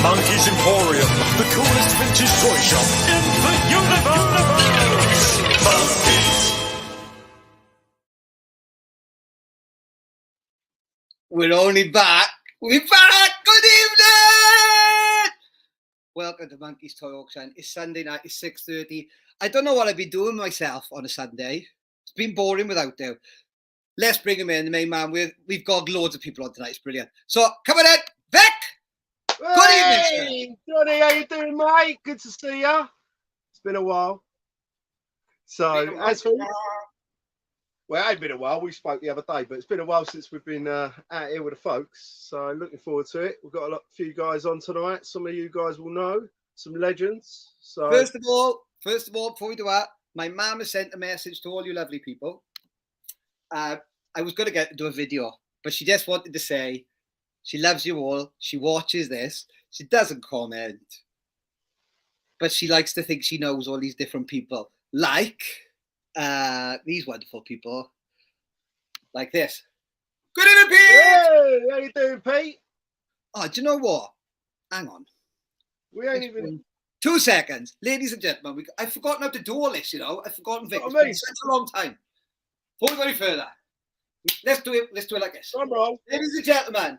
Monkey's Emporium, the coolest vintage toy shop in the universe. Monkeys. We're only back. We're back. Good evening. Welcome to Monkey's Toy Auction. It's Sunday night. It's 6:30. I don't know what I'd be doing myself on a Sunday. It's been boring without you. Let's bring him in, the main man. We've got loads of people on tonight. It's brilliant. So, come on in. Vic! Good evening, Johnny, how you doing, mate? Good to see you. It's been a while. So, as for well, it ain't been a while. We spoke the other day, but it's been a while since we've been out here with the folks. So, looking forward to it. We've got a few guys on tonight. Some of you guys will know some legends. So, First of all, before we do that, my mum has sent a message to all you lovely people. I was going to do a video, but she just wanted to say she loves you all. She watches this. She doesn't comment, but she likes to think she knows all these different people, like these wonderful people, like this. Good evening, Pete. hey, how you doing, Pete? Oh, do you know what? Hang on. We ain't even 2 seconds, ladies and gentlemen. I've forgotten how to do all this. I've forgotten Vic. It's I mean. been such a long time. Before we go any further, let's do it. Let's do it like this. come on. Ladies and gentlemen,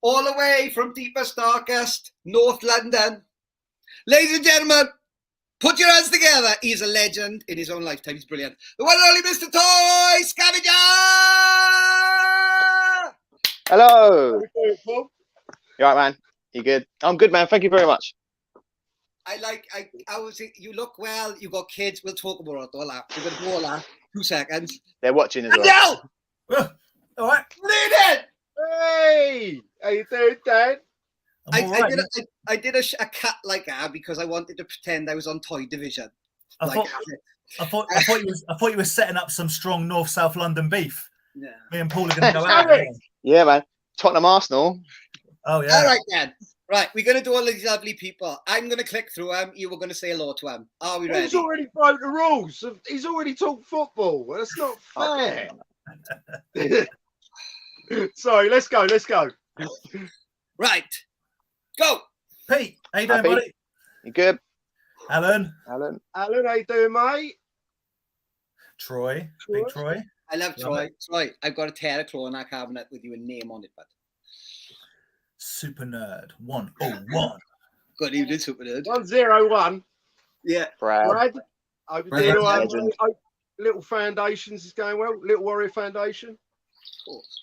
all the way from deepest, darkest North London. Ladies and gentlemen, put your hands together. He's a legend in his own lifetime. He's brilliant. The one and only Mr. Toy Scavenger! Hello. How you doing, Paul? You all right, man? You good? I'm good, man. Thank you very much. You look well. You got kids. We'll talk about all that. We're going to do all that. 2 seconds. They're watching as well. No! All right. Lead it! Hey, how you doing, Dan? I did a cat like that because I wanted to pretend I was on Toy Division. I thought you were setting up some strong North-South London beef. Yeah. Me and Paul are going to go out. Yeah, man. Tottenham Arsenal. Oh yeah. All right then. Right, we're going to do all these lovely people. I'm going to click through them. You were going to say hello to them. Are we ready? He's already broke the rules. He's already talked football. That's not fair. Sorry, let's go. Right. Go. Pete, how you doing, Hi, Pete. buddy? You good? Alan. Alan, how you doing, mate? Troy. Big Troy. I love Love Troy. Troy, I've got a Terraclaw in that cabinet with your name on it, bud. Super Nerd 101. Good evening, Super Nerd. 101. Yeah. Brad. Hope Brad, you legend. Little Foundations is going well. Little Warrior Foundation. Of course.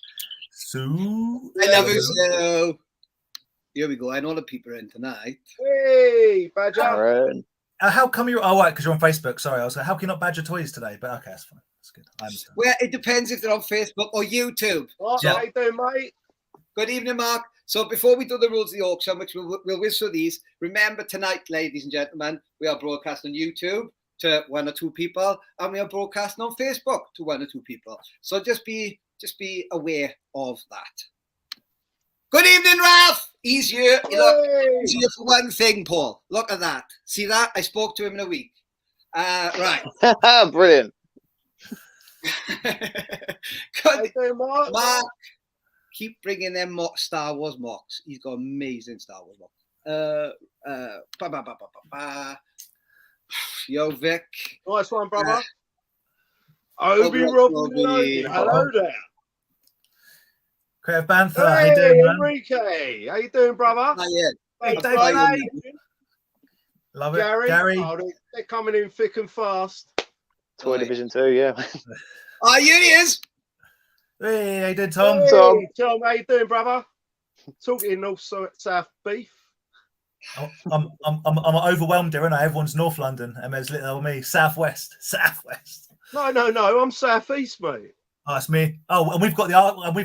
Sue. I love you so. Here we go. I know the people are in tonight. Hey, Badger. Aaron. How come you're? Oh, right, because you're on Facebook. Sorry, I was like, how can you not Badger Toys today? But okay, that's fine. That's good. I understand. Well, it depends if they're on Facebook or YouTube. What? Yeah. How you doing, mate? Good evening, Mark. So before we do the rules of the auction, which we'll whiz through these, remember tonight, ladies and gentlemen, we are broadcasting on YouTube to 1 or 2 people, and we are broadcasting on Facebook to 1 or 2 people. So just be aware of that. Good evening, Ralph. He's here. He's here for one thing, Paul. Look at that. See that? I spoke to him in a week. Right. Brilliant. How you doing, Mark? Mark, keep bringing them Star Wars mocks. He's got amazing Star Wars mocks. Yo, Vic. Nice one, brother. Obi Obi Robin. Robbie. Hello there. Creative Banther, how Hey, you doing, man? Enrique. How you doing, brother? Not yet. Hey, I'm Dave, fine. mate. Love it. Gary. Oh, they're coming in thick and fast. Toy Division 2, yeah. Here he is. Hey, how you doing, Tom? Hey, Tom. Tom, how you doing, brother? Talking also at South Beef. I'm overwhelmed here, and everyone's North London, and there's little old me, Southwest. No, I'm South East, mate. Oh, it's me. Oh, and we've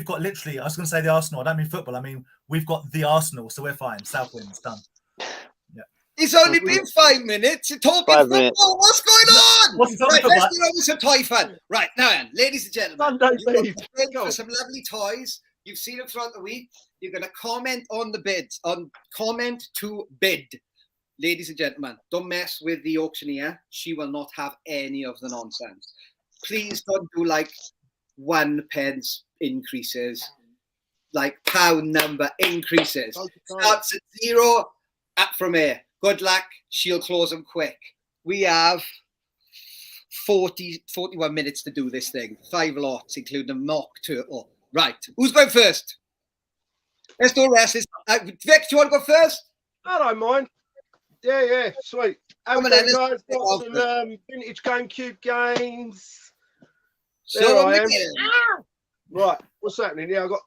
got literally. I was going to say the Arsenal. I don't mean football. I mean we've got the Arsenal, so we're fine. South wins done. Yeah. It's only been 5 minutes. You're talking 5 football. minutes. What's going on? What's Right, football? let's get on with some toy fun. Right, now then, ladies and gentlemen, Sunday you've got beef. to bid Go. for some lovely toys. You've seen them throughout the week. You're going to comment on the bids, on comment to bid. Ladies and gentlemen, don't mess with the auctioneer. She will not have any of the nonsense. Please don't do like 1 pence increases, like pound number increases. Starts at 0 up from here. Good luck. She'll close them quick. We have 41 minutes to do this thing. 5 lots, including a mock turtle. Right. Who's going first? Let's do rest. Vic, do you want to go first? I don't mind. Yeah, sweet. How Come we on then, doing, let's guys? Got some vintage GameCube games. So I am. Right, what's happening? Yeah, I've got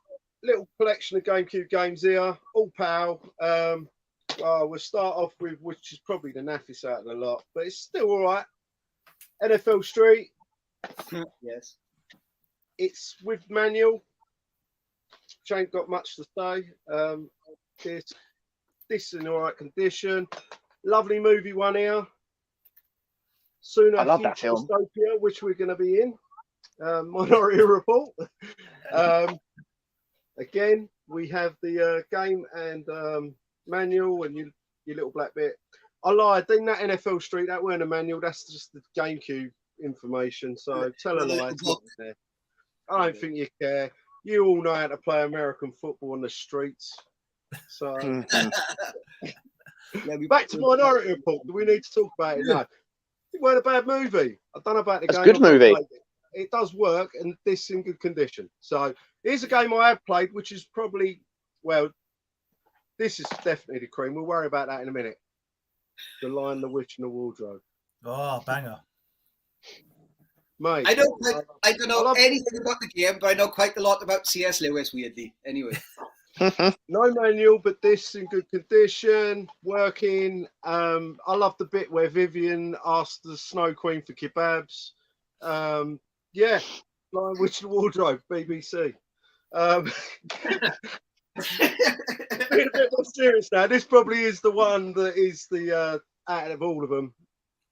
a little collection of GameCube games here, all PAL. We'll start off with, which is probably the naffest out of the lot, but it's still all right. NFL Street. Yes. It's with manual. Which ain't got much to say. This in all right condition. Lovely movie one here. Sooner I love that film. Dystopia, which we're going to be in. Minority Report. Again, we have the game and manual and your little black bit. I lied. Didn't that NFL Street, that weren't a manual. That's just the GameCube information. So tell a lie. It's not there. I don't think you care. You all know how to play American football on the streets. So back to Minority Report. Do we need to talk about it? No. It weren't a bad movie. I don't know about the It's game. a good movie. It does work, and this in good condition. So here's a game I have played, which is probably, well, this is definitely the cream. We'll worry about that in a minute. The Lion, the Witch, and the Wardrobe. Oh, banger. Mate, I don't know anything about the game, but I know quite a lot about C.S. Lewis, weirdly. Anyway. no manual, but this in good condition, working. I love the bit where Vivian asked the Snow Queen for kebabs. Yeah, Lion, Witch, and Wardrobe, BBC. Being a bit more serious now, this probably is the one that is the out of all of them.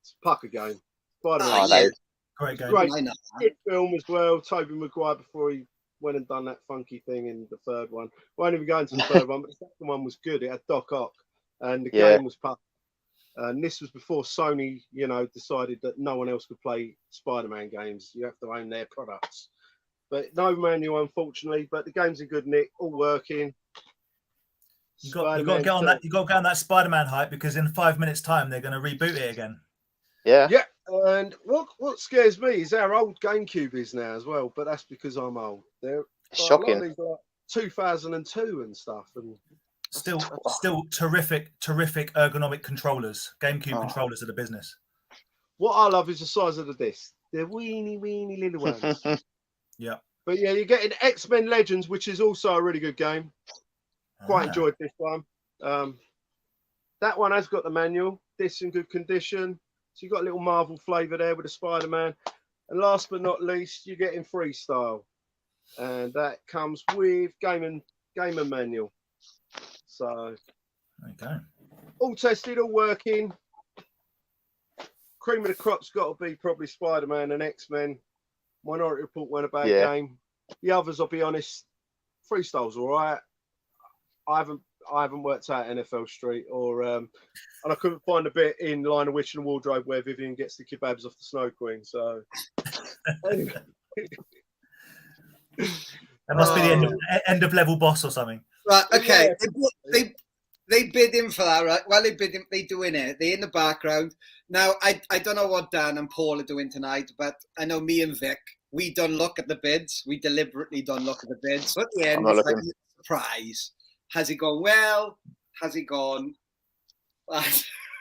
It's a pucker game. Spider-Man. yeah. Great game. Great. I know. Good film as well. Tobey Maguire before he went and done that funky thing in the third one. Won't even go into the third one, but the second one was good. It had Doc Ock, and the game was pucker. And this was before Sony, decided that no one else could play Spider-Man games. You have to own their products. But no manual, unfortunately. But the game's in good nick, all working. You got to get on that. You got to get on that Spider-Man hype because in 5 minutes' time they're going to reboot it again. Yeah. Yeah, and what scares me is how old GameCube is now as well. But that's because I'm old. They're Shocking. A lot of these are like 2002 and stuff, and Still terrific ergonomic controllers. GameCube controllers are the business. what I love is the size of the disc. They're weeny little ones. Yeah. But yeah, you're getting X-Men Legends, which is also a really good game. Quite enjoyed this one. That one has got the manual. This in good condition. So you've got a little Marvel flavour there with the Spider-Man. And last but not least, you're getting Freestyle. And that comes with game and manual. So Okay. all tested, all working. Cream of the crop's got to be probably Spider-Man and X-Men. Minority Report weren't a bad game. The others, I'll be honest, Freestyle's all right. I haven't worked out NFL Street or and I couldn't find a bit in Lion, Witch, and Wardrobe where Vivian gets the kebabs off the Snow Queen. So anyway. That must be the end of level boss or something. Right. Okay. Yeah. they bid him for that, right? Well, they bid him. They doing it. They're in the background now. I don't know what Dan and Paul are doing tonight, but I know me and Vic, we don't look at the bids. We deliberately don't look at the bids. So at the end, I'm not it's like looking. a surprise. Has it gone well? Has it gone?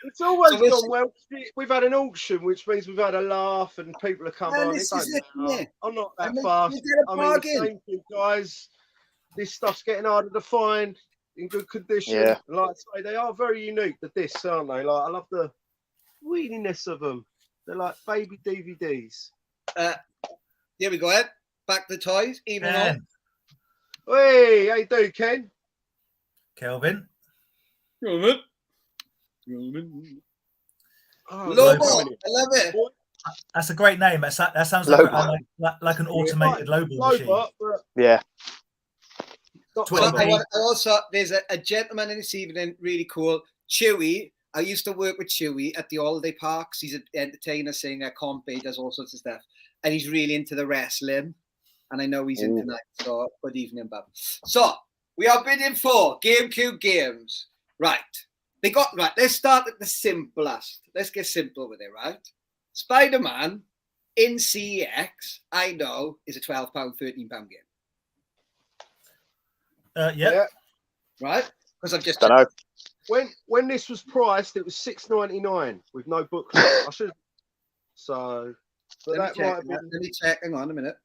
It's always So we'll gone see. well. We've had an auction, which means we've had a laugh and people have come And on. It this don't is it, matter. yeah. I'm not that And fast. you get a I mean, the bargain. same thing, guys. This stuff's getting harder to find in good condition. Yeah. Like I say, they are very unique, the discs, aren't they? Like, I love the weediness of them. They're like baby DVDs. Here we go, Ed. Back to the toys. Even Ken, on. Hey, how you doing, Ken? Kelvin. Oh, Lobo. Lobo. I love it. That's a great name. That sounds Lobo. like an automated Lobo machine. Lobot, but Yeah. not Twitter. Lobo. I also, there's a gentleman in this evening, really cool. Chewy. I used to work with Chewy at the holiday parks. He's an entertainer, singer, compy, does all sorts of stuff. And he's really into the wrestling. And I know he's in tonight. So good evening, Bob. So we are bidding for GameCube games. Right. Right. Let's start at the simplest. Let's get simple with it, right? Spider-Man in CX, I know, is a £12, £13 game. Yeah. Right? Because I've just Don't know. When this was priced, it was $6.99 with no booklet. I should. So, but Let that me might check. have been. Let me check. Hang on a minute.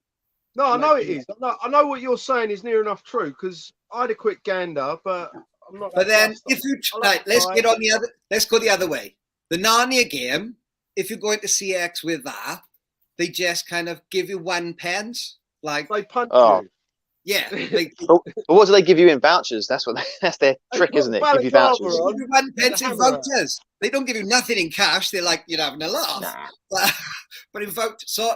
No, I know it is. I know what you're saying is near enough true because I had a quick gander, but I'm not. But then, fast. if you I like right, let's to get try. on the other. Let's go the other way. The Narnia game. If you're going to CX with that, they just kind of give you 1 pence. Like, They punch Oh. you. yeah, they But what do they give you in vouchers? That's their trick, put isn't it? Give you balaclava vouchers. on. give you 1 pence The in hammer out. vouchers. They don't give you nothing in cash. They're like, you're having a laugh. Nah. But in vouchers, so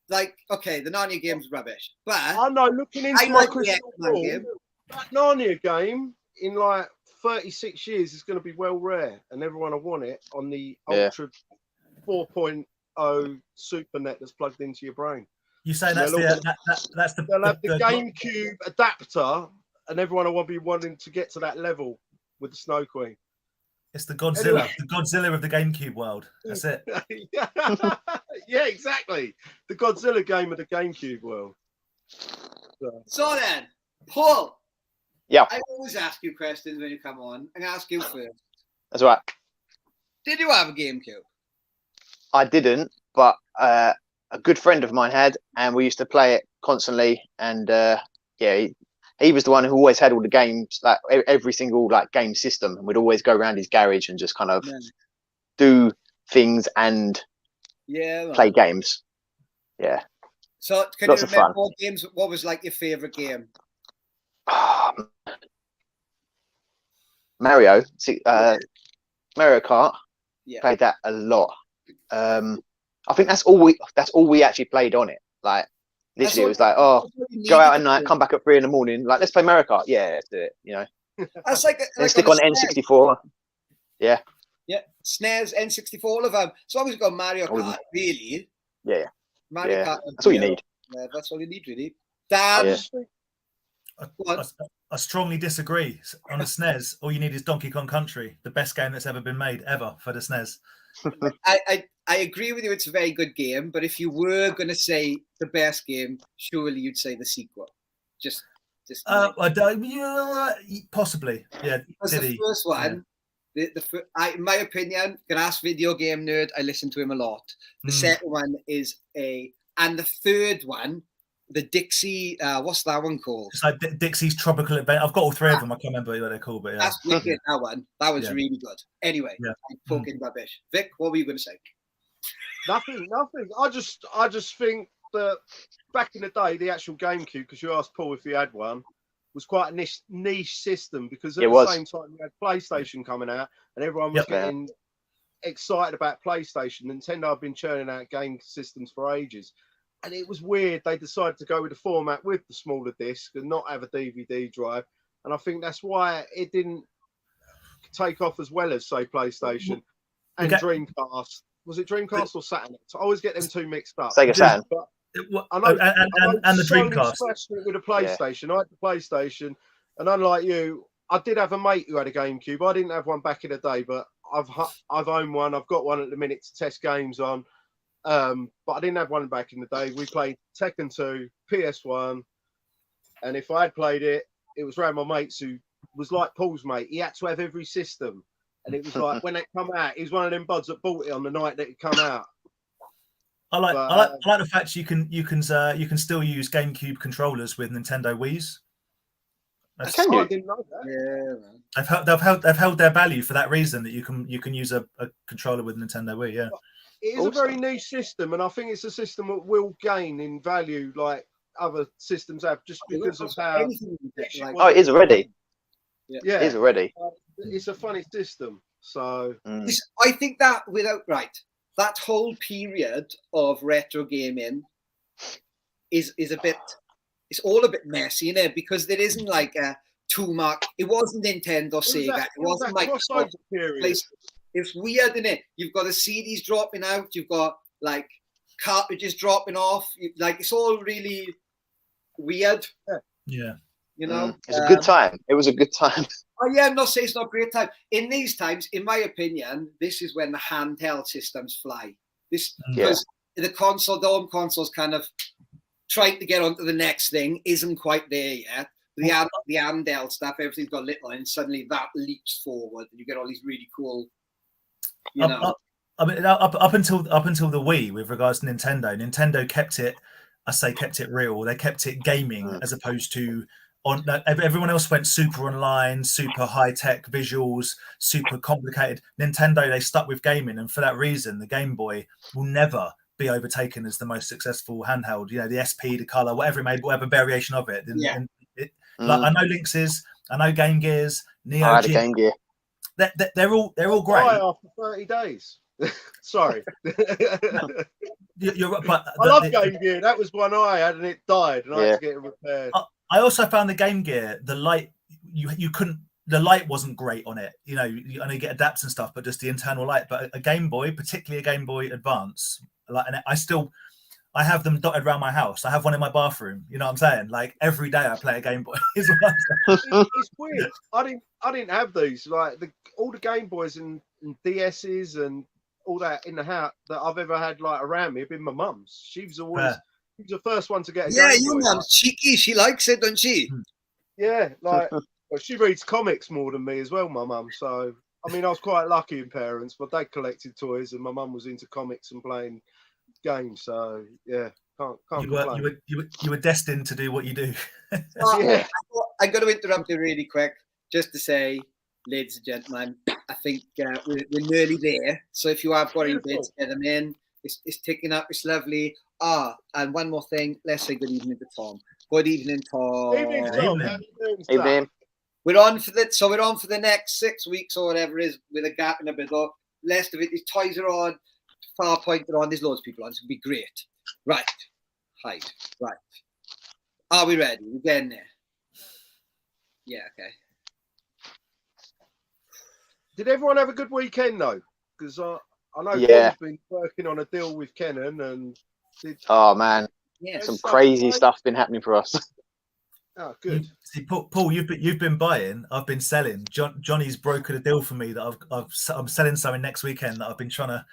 like, okay, the Narnia game's rubbish. But I know. Looking into I my like the crystal X-Men ball, game. that Narnia game in like 36 years is going to be well rare, and everyone will want it on the Yeah. Ultra 4.0 SuperNet that's plugged into your brain. You say that's that's the They'll have the GameCube adapter, and everyone will be wanting to get to that level with the Snow Queen. It's the Godzilla, Anyway. the Godzilla of the GameCube world. That's it. Yeah, exactly. The Godzilla game of the GameCube world. So then, Paul. Yeah. I always ask you questions when you come on. I'm gonna ask you first. That's right. Did you have a GameCube? I didn't, but a good friend of mine had, and we used to play it constantly. And yeah, he was the one who always had all the games, like every single like game system, and we'd always go around his garage and just kind of do things and play games. Yeah. So can Lots you of remember fun. what games? What was like your favorite game? Mario Kart. Yeah. Played that a lot. I think that's all we actually played on it. Like literally, it was like, oh, go out at night, come back at 3 in the morning. Like, let's play Mario Kart. Yeah, let's do it. You know. That's like And stick on N64. Yeah. Yeah, SNES, N64, all of them. So long as you got Mario Kart, really. Yeah. Mario Yeah. Kart. That's all you need. Yeah, that's all you need, really. Dan, Yeah. I strongly disagree. On the SNES, all you need is Donkey Kong Country, the best game that's ever been made ever for the SNES. I agree with you. It's a very good game, but if you were going to say the best game, surely you'd say the sequel. Just. I don't. Possibly. Yeah. Because the first one. Yeah. In my opinion, can ask Video Game Nerd. I listen to him a lot. The second one is and the third one, the Dixie. What's that one called? It's like Dixie's Tropical Adventure. I've got all three of them. I can't remember what they're called, but yeah. That's wicked. That one. That was really good. Anyway, Yeah. I'm talking rubbish. Vic, what were you going to say? Nothing. I just think that back in the day, the actual GameCube, because you asked Paul if he had one, was quite a niche system because at the same time you had PlayStation coming out and everyone was getting excited about PlayStation. Nintendo had been churning out game systems for ages. And it was weird. They decided to go with the format with the smaller disc and not have a DVD drive. And I think that's why it didn't take off as well as, say, PlayStation and Dreamcast. Was it Dreamcast or Saturn? I always get them two mixed up. Sega Saturn. I know, and the Dreamcast With a PlayStation, I had the PlayStation, and unlike you, I did have a mate who had a GameCube. I didn't have one back in the day, but I've owned one. I've got one at the minute to test games on. But I didn't have one back in the day. We played Tekken 2, PS1, and if I had played it, it was around my mates who was like Paul's mate. He had to have every system, and it was like when it come out, he was one of them buds that bought it on the night that it come out. I like the fact you can still use GameCube controllers with Nintendo Wii's. I didn't know that. Yeah, They've held their value for that reason, that you can use a controller with Nintendo Wii. Yeah, it is a very niche system, and I think it's a system that will gain in value like other systems have, just because of how. Oh, it is already. Yeah, it is already. It's a funny system. So I think that that whole period of retro gaming is a bit. It's all a bit messy, you know, because there isn't like a two-mark. It wasn't Nintendo, Sega. It wasn't Microsoft. It's weird, isn't it? You've got the CDs dropping out. You've got like cartridges dropping off. Like it's all really weird. Yeah. You know, it's a good time. It was a good time. Oh yeah, I'm not saying it's not a great time. In these times, in my opinion, this is when the handheld systems fly. Because the home console's kind of trying to get onto the next thing, isn't quite there yet. The handheld stuff, everything's got little, and suddenly that leaps forward, and you get all these really cool. You know, up until the Wii, with regards to Nintendo kept it real. They kept it gaming as opposed to everyone else went super online, super high tech visuals, super complicated. Nintendo, they stuck with gaming, and for that reason, the Game Boy will never be overtaken as the most successful handheld. You know, the SP, the Color, whatever it made, whatever variation of it. Like I know Lynx's, I know Game Gear's, Neo. I had a Game Gear. They're all great. After 30 days. Sorry. You're right, but I love Game Gear. That was one I had, and it died, and I had to get it repaired. I also found the Game Gear, the light, you couldn't. The light wasn't great on it. You know, you only get adapts and stuff, but just the internal light. But a Game Boy, particularly a Game Boy Advance, and I have them dotted around my house. I have one in my bathroom. You know what I'm saying? Like every day I play a Game Boy. It's weird. I didn't have these. Like all the Game Boys and DSs and all that in the house that I've ever had like around me have been my mum's. She was always she was the first one to get a Game Boy. Your mum's cheeky. She likes it, doesn't she? Yeah, like well, she reads comics more than me as well, my mum. So I mean, I was quite lucky in parents. My dad collected toys, and my mum was into comics and playing games. So yeah, can't complain. You were destined to do what you do. Yeah. I'm going to interrupt you really quick just to say, ladies and gentlemen, I think we're nearly there. So if you have got any bids, get them in. It's ticking up. It's lovely. And one more thing. Let's say good evening to Tom. Good evening, Tom. Evening, Tom. Evening. We're on for the next 6 weeks or whatever it is, with a gap in the middle. Rest of it, these toys are on, far pointer on. There's loads of people on. It's gonna be great. Right, hide. Right. Are we ready? We're getting there. Yeah. Okay. Did everyone have a good weekend though? Because I know Paul's been working on a deal with Kenan, and oh man, some crazy like stuff been happening for us. Oh, good. See, Paul, you've been buying. I've been selling. Johnny's brokered a deal for me that I'm selling something next weekend that I've been trying to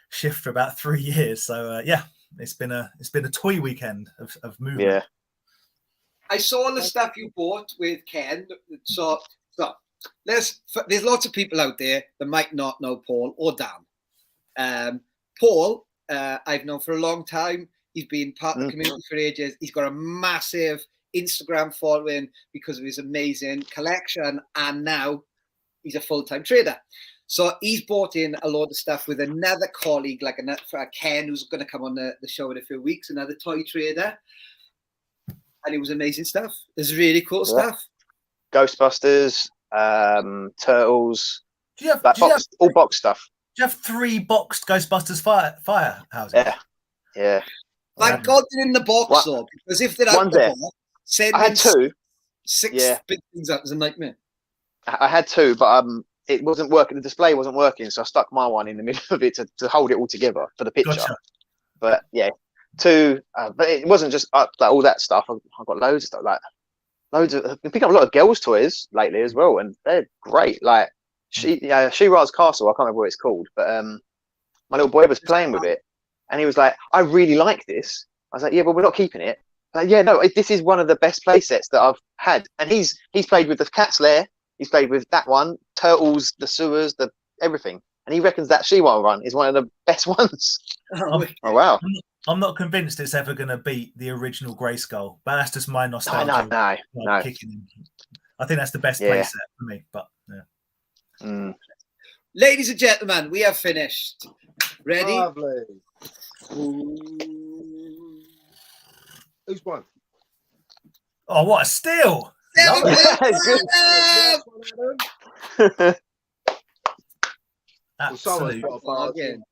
shift for about 3 years. So it's been a toy weekend of movement. Yeah. I saw the stuff you bought with Ken. So there's lots of people out there that might not know Paul or Dan. Paul, I've known for a long time. He's been part of the community for ages. He's got a massive Instagram following because of his amazing collection, and now he's a full-time trader. So he's bought in a load of stuff with another colleague, like Ken, who's going to come on the show in a few weeks, another toy trader, and it was amazing stuff. There's really cool stuff. Ghostbusters, Turtles, all box stuff. Do you have 3 boxed Ghostbusters firehouses? Yeah. Thank God they're in the box though, because if they're out the box, I had 2. 6 big things up is a nightmare. I had 2, but it wasn't working. The display wasn't working, so I stuck my one in the middle of it to hold it all together for the picture. Gotcha. But yeah, 2. But it wasn't just like all that stuff. I've got loads of stuff, like I've been picking up a lot of girls' toys lately as well, and they're great. Like She-Ra's Castle. I can't remember what it's called, but my little boy was playing with it, and he was like, "I really like this." I was like, "Yeah, but we're not keeping it." Like, yeah, no, this is one of the best play sets that I've had, and he's played with the Cat's Lair. He's played with that one, Turtles, the Sewers, the everything, and he reckons that She-Ra run is one of the best ones. Oh wow! I'm not convinced it's ever going to beat the original Grayskull, but that's just my nostalgia. No. Kicking in. I think that's the best play set for me. But yeah. Ladies and gentlemen, we have finished. Ready? Lovely. Who's won? Oh, what a steal! Absolute bargain.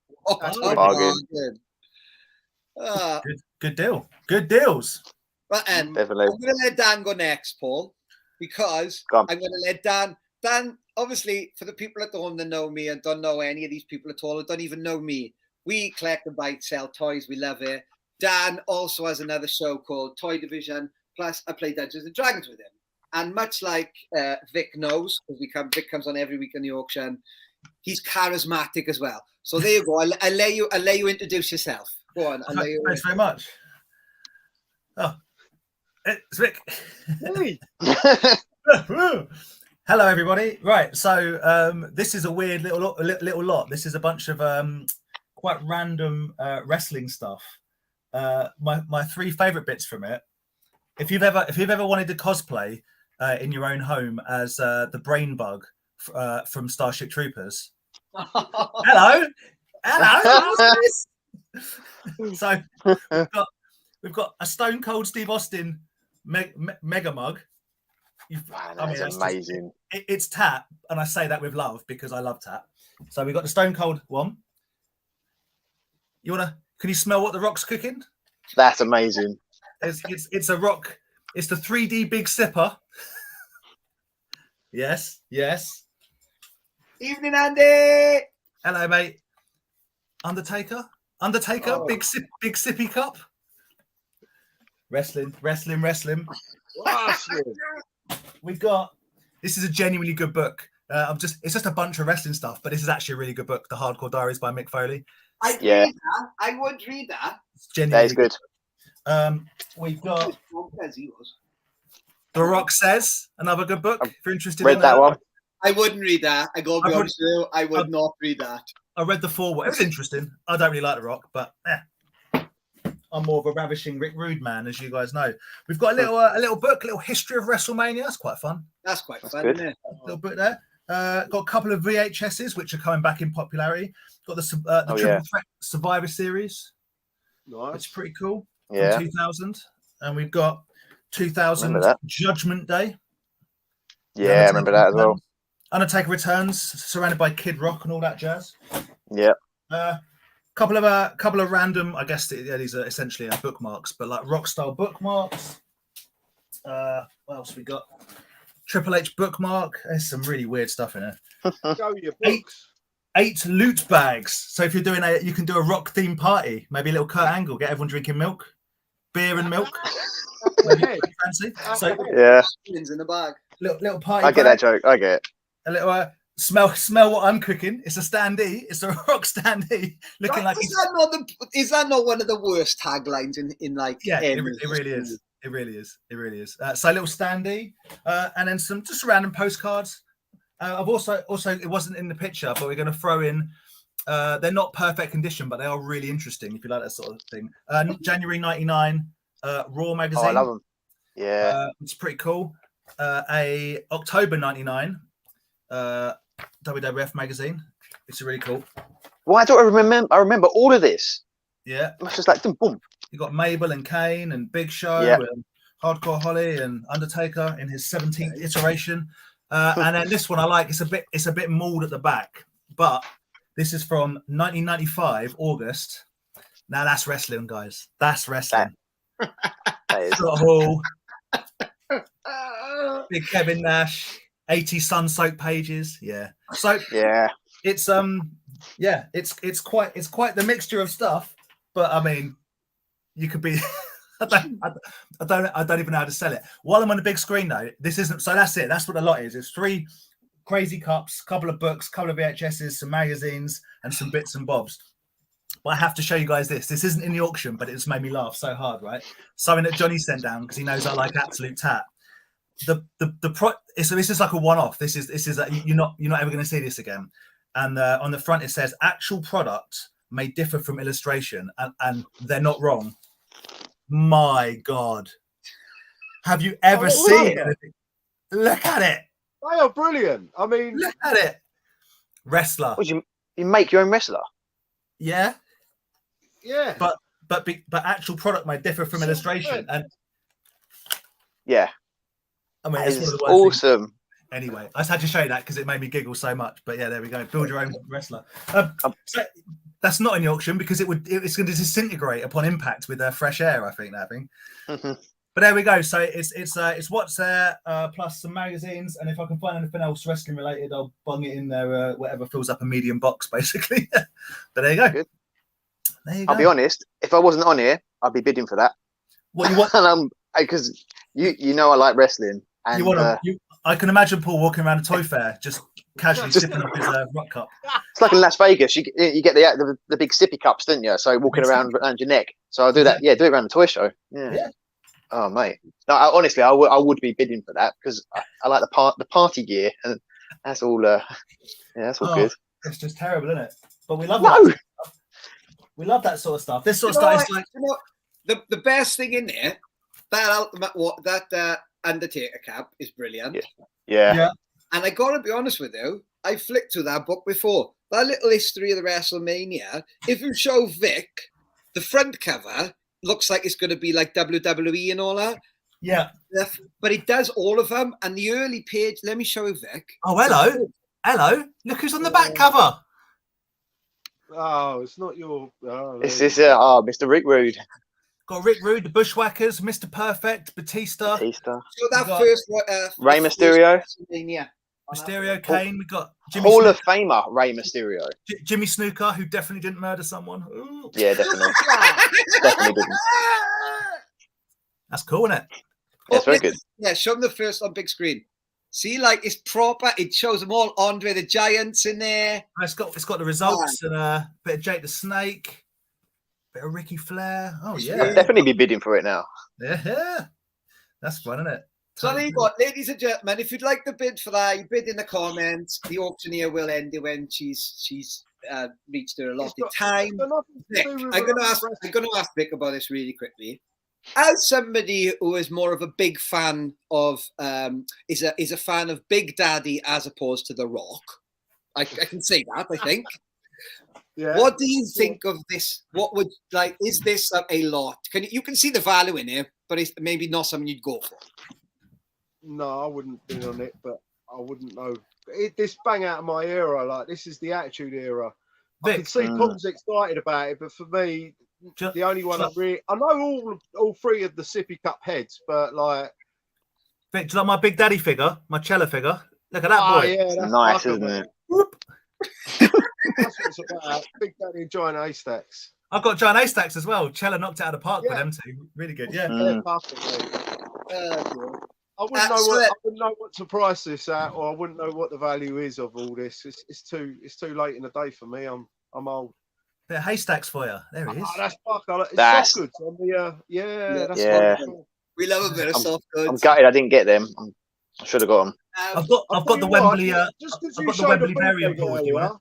Good deal. Good deals. But I'm going to let Dan go next, Paul, because I'm going to let Dan. Dan, obviously, for the people at home that know me and don't know any of these people at all, or don't even know me, we collect and buy, sell toys. We love it. Dan also has another show called Toy Division. Plus, I play Dungeons and Dragons with him. And much like Vic knows, because Vic comes on every week in the auction, he's charismatic as well. So there you go. I'll let you introduce yourself. Go on. Thanks very much. Oh, it's Vic. Hey. Hello, everybody. Right, so this is a weird little lot. This is a bunch of quite random wrestling stuff. My three favorite bits from it. If you've ever wanted to cosplay in your own home as the Brain Bug from Starship Troopers. Hello. So we've got a Stone Cold Steve Austin mega mug. That's amazing. It's Tat, and I say that with love because I love Tat. So we've got the Stone Cold one. Can you smell what the Rock's cooking? That's amazing. It's a rock. It's the 3D Big Sipper. Yes. Evening, Andy. Hello, mate. Undertaker. Oh. Big sippy cup. Wrestling. We've got. This is a genuinely good book. It's just a bunch of wrestling stuff, but this is actually a really good book. The Hardcore Diaries by Mick Foley. I would read that. It's genuinely good. We've got The Rock Says, another good book. If you're interested in that one. I wouldn't read that. I go beyond you. I would not read that. I read the foreword. It was interesting. I don't really like The Rock, but I'm more of a ravishing Rick Rude man, as you guys know. We've got a little book, a little history of WrestleMania. That's quite fun. That's fun, isn't it? A little bit there. Got a couple of VHSs which are coming back in popularity. Got the Triple Threat Survivor Series. Nice. It's pretty cool. Yeah. From 2000, and we've got 2000 Judgment Day. Yeah, I remember that as well. Undertaker Returns, surrounded by Kid Rock and all that jazz. Yeah. Couple of random, I guess these are essentially our bookmarks, but like rock style bookmarks. What else we got? Triple H bookmark. There's some really weird stuff in it. Go your books. 8 loot bags. So if you're doing you can do a rock themed party. Maybe a little Kurt Angle. Get everyone drinking milk, beer and milk. Fancy. So yeah, in the bag. Little party. I get that joke. I get it. A little smell what I'm cooking. It's a standee. It's a rock standee. Looking like is that not one of the worst taglines in like? Yeah, it really is. It really is. So a little standee, and then some just random postcards. I've also it wasn't in the picture, but we're going to throw in. They're not perfect condition, but they are really interesting if you like that sort of thing. January '99 Raw magazine. Oh, I love them. Yeah, it's pretty cool. A October '99 WWF magazine. It's really cool. Why do I remember all of this? Yeah, it's just like boom. You got Mabel and Kane and Big Show and Hardcore Holly and Undertaker in his 17th iteration. And then this one I like. It's a bit mauled at the back, but this is from 1995 August. Now that's wrestling, guys. That's wrestling. That is. Scott Hall, Big Kevin Nash, 80 sun soaked pages. Yeah. So it's it's quite the mixture of stuff. But I mean, you could be I don't even know how to sell it. While I'm on the big screen though, this isn't. So that's it. That's what the lot is. It's 3 crazy cups, couple of books, couple of VHSs, some magazines, and some bits and bobs. But I have to show you guys this. This isn't in the auction, but it's made me laugh so hard, right? Something that Johnny sent down because he knows I like absolute tat. So this is like a one-off. This is you're not ever going to see this again. And on the front it says actual product may differ from illustration, and they're not wrong. My God, have you ever seen anything? Look at it. They are brilliant. I mean, look at it. Wrestler. What, you make your own wrestler? Yeah. Yeah. But actual product may differ from illustration, and yeah. I mean, it's one of the awesome. Things. Anyway, I just had to show you that because it made me giggle so much. But yeah, there we go. Build your own wrestler. So that's not in the auction because it's going to disintegrate upon impact with fresh air. I think that thing. But there we go. So it's what's there plus some magazines, and if I can find anything else wrestling related, I'll bung it in there. Whatever fills up a medium box, basically. But there you go. Good. There you go. I'll be honest. If I wasn't on here, I'd be bidding for that. What you want? And because you know I like wrestling. And, you want I can imagine Paul walking around a toy fair, just casually sipping up his rock cup. It's like in Las Vegas, you get the big sippy cups, don't you? So walking around your neck. So I'll do that. Yeah, do it around the toy show. Yeah. Oh mate, no, honestly, I would be bidding for that because I like the party gear, and that's all. That's all good. It's just terrible, isn't it? But we love that. We love that sort of stuff. This sort of stuff is like the best thing in there. That Undertaker cap is brilliant. Yeah. And I gotta be honest with you, I flicked through that book before. That little history of the WrestleMania. If you show Vic, the front cover looks like it's going to be like WWE and all that. Yeah. But it does all of them. And the early page, let me show you Vic. Oh, hello. Look who's on the back cover. Oh, it's not your. It's Mr. Rick Rude. Got Rick Rude, the Bushwhackers, Mr. Perfect, Batista. So that first Rey Mysterio. Mysterio, Kane. We got Jimmy Hall of Famer Rey Mysterio. Jimmy Snuka, who definitely didn't murder someone. Ooh. Yeah, definitely. Definitely didn't. That's cool, isn't it? Yeah, it's very good. Yeah, show them the first on big screen. See, like it's proper. It shows them all. Andre the Giant's in there. It's got the results and a bit of Jake the Snake. Bit of Ricky Flair. Oh yeah, I'd definitely be bidding for it now. Yeah, that's fun, isn't it? So there you go, ladies and gentlemen. If you'd like to bid for that, you bid in the comments. The auctioneer will end it when she's reached her allotted time. Vic, I'm going to ask Vic about this really quickly. As somebody who is more of a big fan of is a fan of Big Daddy as opposed to The Rock, I can say that. I think. Yeah. What do you think of this? What would is this a lot? You can see the value in it, but it's maybe not something you'd go for. No, I wouldn't bid on it, but I wouldn't know. This bang out of my era. Like this is the Attitude Era. Vic, I can see Paul's excited about it, but for me, the only one I know all 3 of the sippy cup heads, but like. Vic, do you like my Big Daddy figure, my cello figure? Look at that boy. Yeah, that's nice, isn't it? That's what it's about. Big Daddy and Giant Haystacks. I've got Giant Haystacks as well. Chella knocked it out of the park with them two. Really good, yeah. I wouldn't know what to price this at, or I wouldn't know what the value is of all this. It's too late in the day for me. I'm old. Bit of Haystacks for you. There it is. That's soft goods on the yeah. We love a bit of soft goods. I'm gutted I didn't get them. I should have got them. I've got the Wembley. I've got the Wembley variant pool.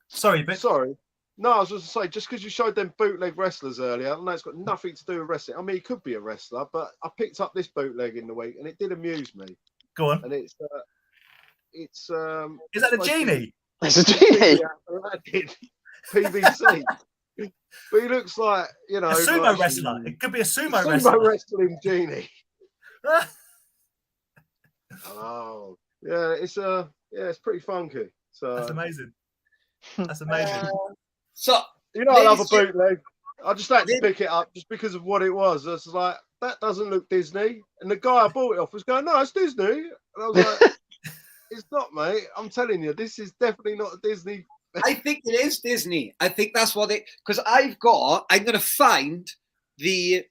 Sorry, Vic. Sorry. No, I was just going to say, just because you showed them bootleg wrestlers earlier, I know it's got nothing to do with wrestling. I mean, he could be a wrestler, but I picked up this bootleg in the week, and it did amuse me. Go on. And it's is that the genie? It's a genie. PVC. But he looks like, a sumo wrestler. It could be a sumo wrestling genie. Oh, yeah, it's pretty funky. So that's amazing. That's amazing. So I love a bootleg. I just had to pick it up just because of what it was. I was like, that doesn't look Disney. And the guy I bought it off was going, no, it's Disney. And I was like, it's not, mate. I'm telling you, this is definitely not a Disney. I think it is Disney. I think that's what because I'm going to find the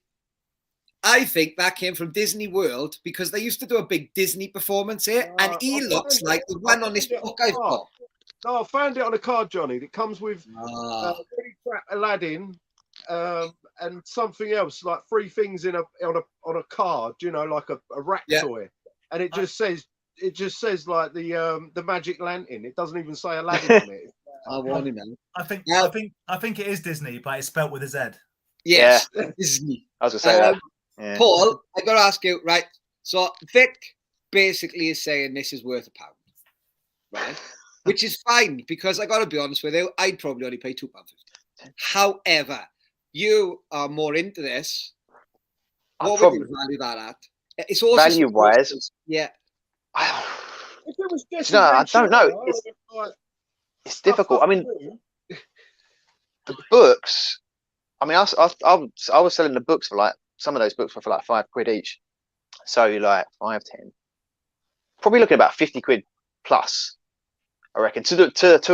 I think that came from Disney World because they used to do a big Disney performance here, and he looks like the one on this book I've got. No, I found it on a card, Johnny. It comes with really crap Aladdin and something else, like 3 things on a card, you know, like a rat toy, and it just says like the magic lantern. It doesn't even say Aladdin on it. I want him now. I think it is Disney, but it's spelt with a Z. Yes, Disney. I was gonna say that. Yeah. Paul, I got to ask you, right? So Vic basically is saying this is worth £1, right? Which is fine because I got to be honest with you, I'd probably only pay £2.50. However, you are more into this. What would you value that at? It's also value-wise. Yeah. If it was just I don't know. It's difficult. I mean, the books. I mean, I was selling the books for like some of those books were for like £5 each. So like 5, 10. Probably looking at about 50 quid plus, I reckon. To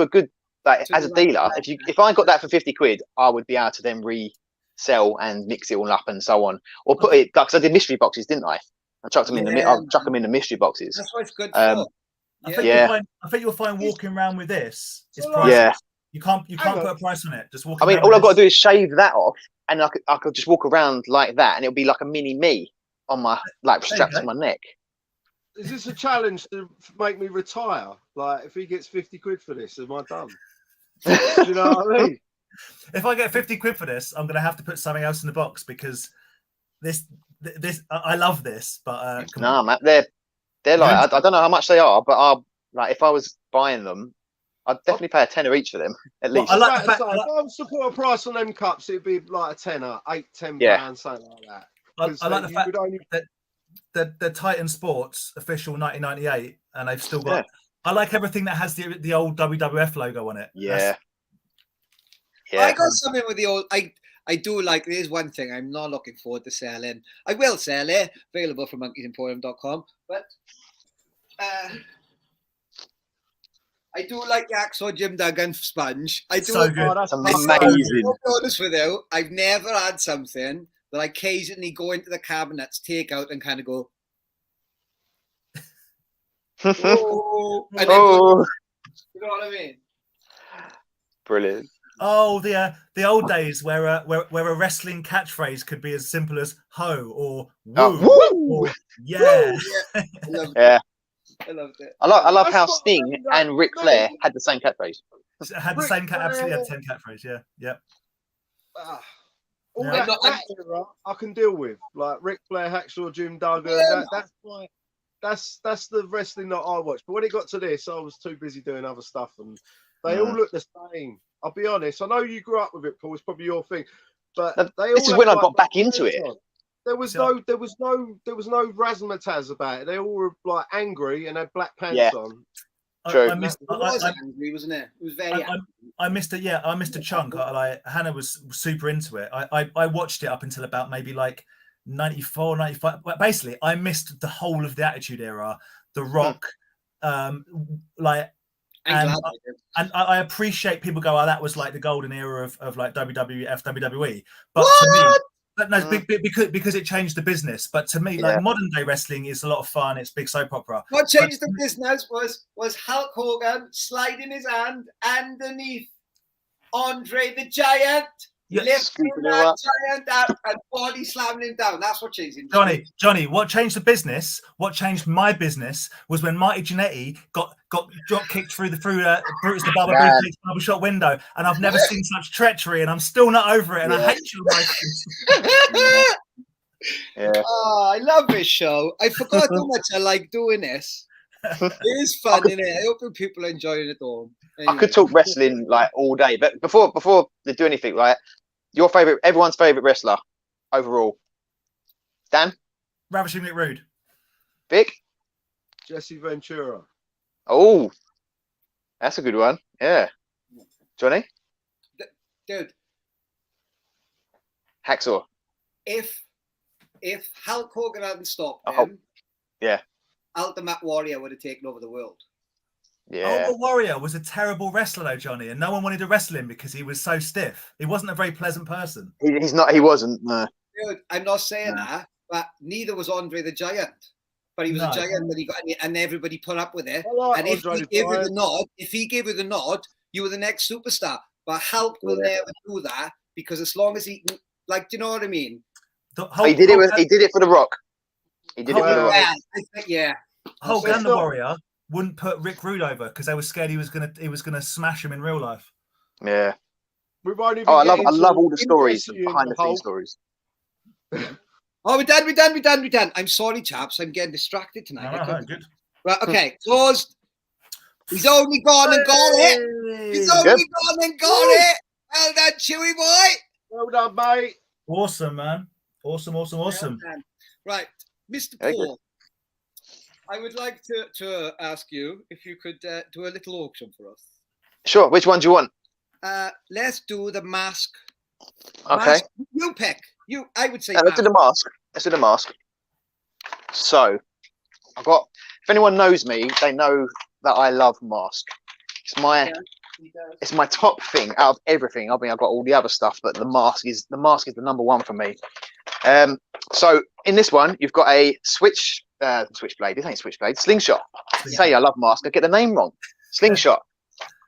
a good like as a dealer, if I got that for 50 quid, I would be able to then resell and mix it all up and so on, or put it because I did mystery boxes, didn't I? I chucked them in the I'll chuck them in the mystery boxes. That's what it's good for. I think you'll find walking around with this is priceless. Yeah. You can't put a price on it. Just walk. I mean, all I've got to do is shave that off, and I could just walk around like that, and it'll be like a mini me on my strapped to my neck. Is this a challenge to make me retire? Like, if he gets 50 quid for this, am I done? Do you know what I mean? If I get 50 quid for this, I'm gonna have to put something else in the box because this I love this, but no, man, they're like I don't know how much they are, but like if I was buying them, I'd definitely pay a tenner each for them at least. Well, if I was to put a price on them cups, it'd be like a tenner, £8-10, something like that. I like the fact that the Titan Sports official 1998, and they've still got. I like everything that has the old WWF logo on it. Yeah. I got something with the old. I do like. There's one thing I'm not looking forward to selling. I will sell it. Available from monkeysemporium.com, but. I do like the Hacksaw Jim Duggan sponge. I do. So good. That's amazing. I'll be honest with you, I've never had something that I occasionally go into the cabinets, take out, and kind of go, oh, and then you know what I mean? Brilliant. Oh, the old days where a wrestling catchphrase could be as simple as "ho" or "woo" or "yeah." I loved it. I love how Sting and Ric Flair had the same catchphrase. Had the same absolutely had the same catchphrase. Yeah. All that era I can deal with, like Ric Flair, Hacksaw Jim Duggan. That's the wrestling that I watch. But when it got to this, I was too busy doing other stuff, and they all look the same. I'll be honest. I know you grew up with it, Paul. It's probably your thing, but this is when I got back into it. There was no razzmatazz about it. They all were like angry and had black pants on. True. It was angry, wasn't it? It was very angry. I missed a chunk. Hannah was super into it. I watched it up until about maybe like 94, 95. Basically, I missed the whole of the Attitude Era, The Rock, and I appreciate people go, oh, that was like the golden era of like WWF, WWE. But to me, because it changed the business. But to me, like modern day wrestling is a lot of fun. It's big soap opera. What changed the business was Hulk Hogan sliding his hand underneath Andre the Giant, lifting that giant up and body slamming him down. That's what changed him. Johnny, what changed the business? What changed my business was when Marty Jannetty got drop kicked through Brutus the barber shop window, and I've never seen such treachery, and I'm still not over it, and I hate you, Yeah. Oh, I love this show. I forgot how much I like doing this. It is fun, isn't it? I hope people are enjoying it all. Anyway. I could talk wrestling like all day, but before they do anything, right? Everyone's favorite wrestler overall. Dan? Ravishing Rick Rude. Vic? Jesse Ventura. Oh, that's a good one. Yeah. Johnny? Dude. Hacksaw. If Hulk Hogan hadn't stopped him, Ultimate Warrior would have taken over the world. Yeah. Ultimate Warrior was a terrible wrestler, though, Johnny, and no one wanted to wrestle him because he was so stiff. He wasn't a very pleasant person. He's not. He wasn't. No. Dude, I'm not saying that, but neither was Andre the Giant. But he was No. a giant that he got, and everybody put up with it. I like And if Andre he the gave you the Giant. nod, you were the next superstar. But Hulk will Yeah. never do that, because as long as he, like, do you know what I mean? He did it for The Rock. He did it for The Rock. Yeah, I think, yeah. Hulk So and the it's not- Warrior wouldn't put Rick Rude over because they were scared he was gonna smash him in real life. Yeah. We've only been Oh, I getting love to all the stories, Jesse and behind the scenes Hulk. stories. Oh, we're done. I'm sorry, chaps. I'm getting distracted tonight. No, good. Right, okay, closed. He's only gone and got it. He's only gone and got it. Well done, Chewy boy. Well done, mate. Awesome, man. Awesome. Well done. Right, Mr. Very Paul, I would like to ask you if you could do a little auction for us. Sure. Which one do you want? Let's do the mask. Okay. Mask. You pick. I would say Let's do the mask. Let's do the mask. So, I've got. If anyone knows me, they know that I love mask. It's my top thing out of everything. I mean, I've got all the other stuff, but the mask is the number one for me. So in this one, you've got a switchblade. This ain't switchblade. Slingshot. Say I love mask. I get the name wrong. Slingshot.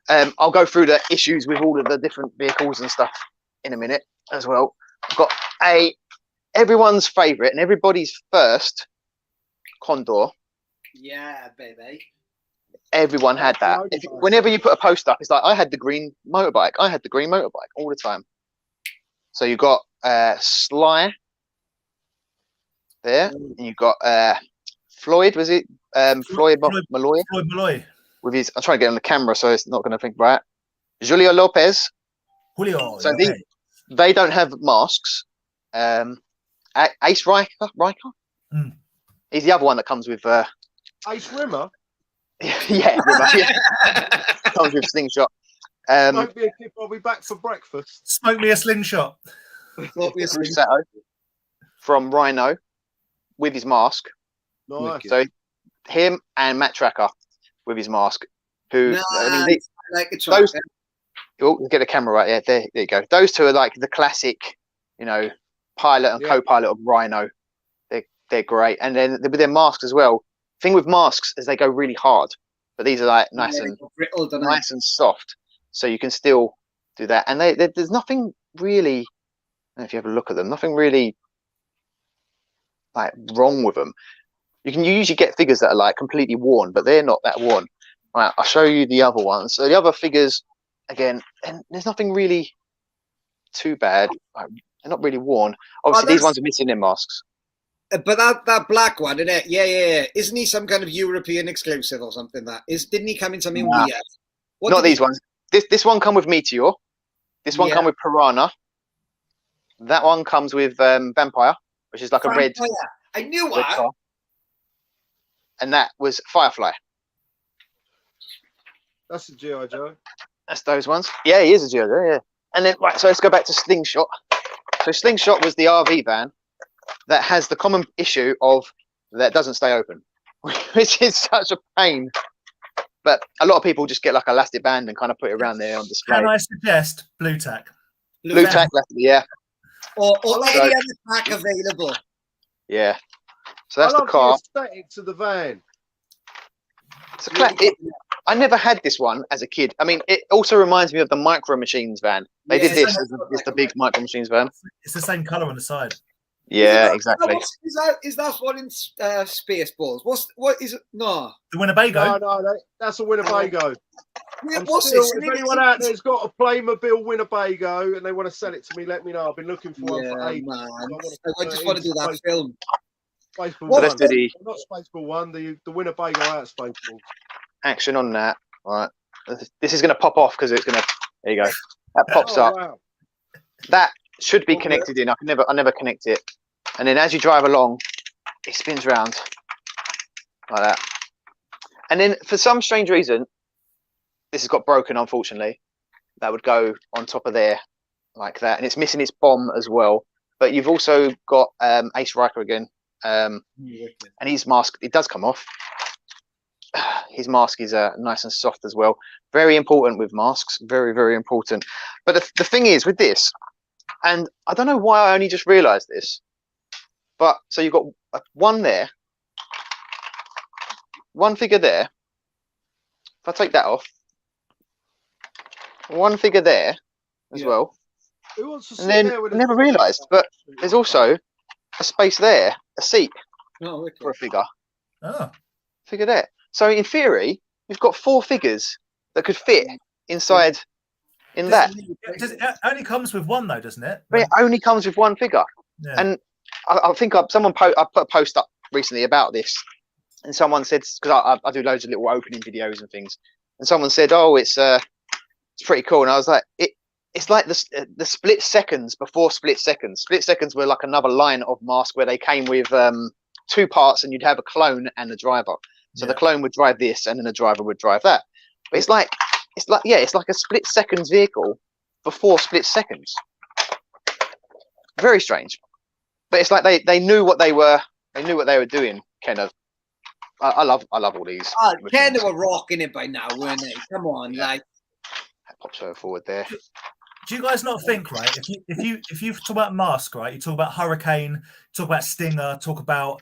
I'll go through the issues with all of the different vehicles and stuff in a minute as well. I've got everyone's favorite and everybody's first Condor. Yeah, baby. Everyone had that. Whenever you put a post up, it's like I had the green motorbike. I had the green motorbike all the time. So you got Sly there, and you got Floyd. Was it Floyd Malloy? Floyd Malloy. With his, I'm trying to get on the camera, so it's not going to think right. Julio Lopez. Julio. So okay. they don't have masks. Ace Riker. Mm. He's the other one that comes with. Ace Rimmer. Yeah, comes with slingshot. Don't be a kid. I'll be back for breakfast. Smoke me a slingshot. Bruce Sato from Rhino with his mask. Nice. So him and Matt Tracker with his mask. Who Nice. I mean, I like it. those. Oh, get the camera right. Yeah, there you go. Those two are like the classic, pilot and co-pilot of Rhino. They're great, and then with their masks as well. Thing with masks is they go really hard, but these are like nice and soft, so you can still do that. And there's nothing really. I don't know if you have a look at them, nothing really like wrong with them. You usually get figures that are like completely worn, but they're not that worn. Right, I'll show you the other ones. So the other figures, again, and there's nothing really too bad. They're not really worn. Obviously, these ones are missing their masks. But that black one, isn't it? Yeah. Isn't he some kind of European exclusive or something? Didn't he come in something weird? Not these ones. This one come with Meteor. This one come with Piranha. That one comes with Vampire, which is like a red. I knew red that. car. And that was Firefly. That's a G.I. Joe. That's those ones. Yeah, he is a G.I. Joe, yeah. And then, right, so let's go back to Slingshot. So Slingshot was the RV van that has the common issue of that doesn't stay open, which is such a pain. But a lot of people just get like a elastic band and kind of put it around there on display. Can I suggest blue tack? Blue tack, yeah. Or any other tack available. Yeah. So that's I the car. The aesthetics of the van. I never had this one as a kid. I mean, it also reminds me of the Micro Machines van. They did this as the big Micro Machines van. It's the same color on the side. Yeah, exactly. Is that one in Spaceballs? What is it? No. The Winnebago? No, that's a Winnebago. What's this? If anyone out there's got a Playmobil Winnebago and they want to sell it to me, let me know. I've been looking for one for ages. Man. I just want to do that film. Spaceball So one. the Not Spaceball one, the Winnebago out of Spaceball. action on that. All right. This is going to pop off because it's going to. There you go. That pops up. Wow. That should be connected in. I never connect it. And then as you drive along, it spins round like that. And then for some strange reason, this has got broken, unfortunately. That would go on top of there like that. And it's missing its bomb as well. But you've also got Ace Riker again. And his mask, it does come off. His mask is nice and soft as well. Very important with masks. Very, very important. But the thing is with this, and I don't know why I only just realised this, But so you've got one there, one figure there. If I take that off, one figure there as well. Who wants to sit And then there with I never realised, but there's also a space there, a seat for a figure. Oh, Figure there. So in theory, you've got 4 figures that could fit inside in that. it only comes with one though, doesn't it? But it only comes with one figure. Yeah. And I think I put a post up recently about this, and someone said, because I do loads of little opening videos and things, and someone said, "Oh, it's pretty cool," and I was like, it's like the split seconds before split seconds. Split seconds were like another line of mask where they came with 2 parts, and you'd have a clone and a driver. So the clone would drive this, and then the driver would drive that. But it's like a split seconds vehicle before split seconds. Very strange. But it's like they knew what they were doing. Kind of. I love all these. Oh, Ken, they were rocking it by now, weren't they? Come on, like. Pops her forward there. Do you guys not think, right? If you talk about Mask, right? You talk about Hurricane, talk about Stinger, talk about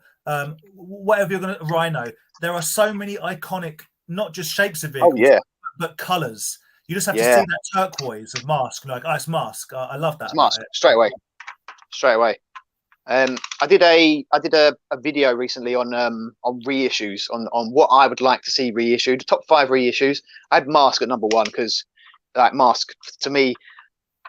whatever you're gonna Rhino. There are so many iconic, not just shapes of vehicles, but colours. You just have to see that turquoise of Mask, like, oh, it's Mask. I love that. It's Mask straight away. I did a video recently on reissues, on what I would like to see reissued. Top 5 reissues. I had Mask at number 1 because like Mask to me,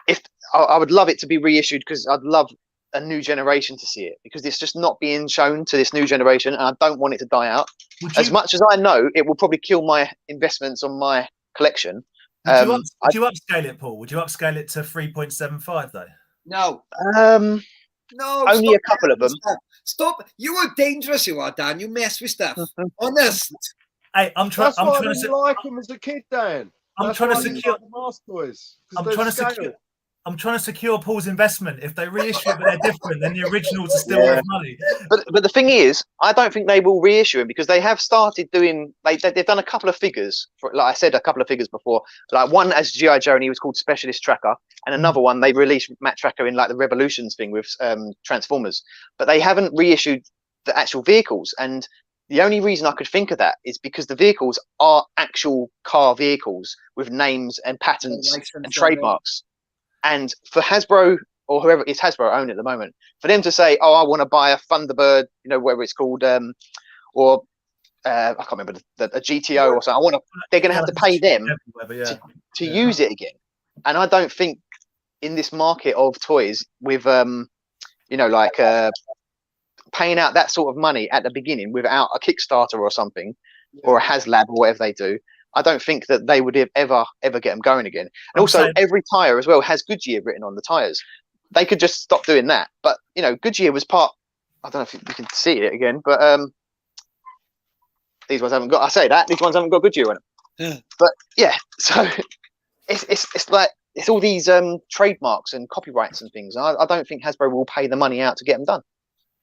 if I would love it to be reissued, because I'd love a new generation to see it, because it's just not being shown to this new generation, and I don't want it to die out. As much as I know it will probably kill my investments on my collection. Would you upscale it, Paul? Would you upscale it to 3.75 though? No. No, only a couple of them. Stop! You are dangerous, you are, Dan. You mess with stuff. Honest. Hey, I'm trying. That's why I didn't like him as a kid, Dan. I'm trying to secure the Mask toys. I'm trying to secure Paul's investment. If they reissue it but they're different, then the originals are still worth money. But the thing is, I don't think they will reissue them, because they have started doing. They've done a couple of figures. Like I said, a couple of figures before. Like one as G.I. Joe, and he was called Specialist Tracker, and another one they released Matt Tracker in like the Revolutions thing with Transformers. But they haven't reissued the actual vehicles, and the only reason I could think of that is because the vehicles are actual car vehicles with names and patents and trademarks. And for Hasbro, or whoever, it's Hasbro owned at the moment, for them to say, "Oh, I want to buy a Thunderbird," whatever it's called, or I can't remember a GTO or something. They're going to have to pay them to use it again. And I don't think in this market of toys with paying out that sort of money at the beginning without a Kickstarter or something, or a HasLab or whatever they do, I don't think that they would ever get them going again. And also, every tire as well has Goodyear written on the tires. They could just stop doing that. But Goodyear was part. I don't know if you can see it again, but these ones haven't got. I say that these ones haven't got Goodyear in them. Yeah. But yeah, so it's like it's all these trademarks and copyrights and things. I don't think Hasbro will pay the money out to get them done.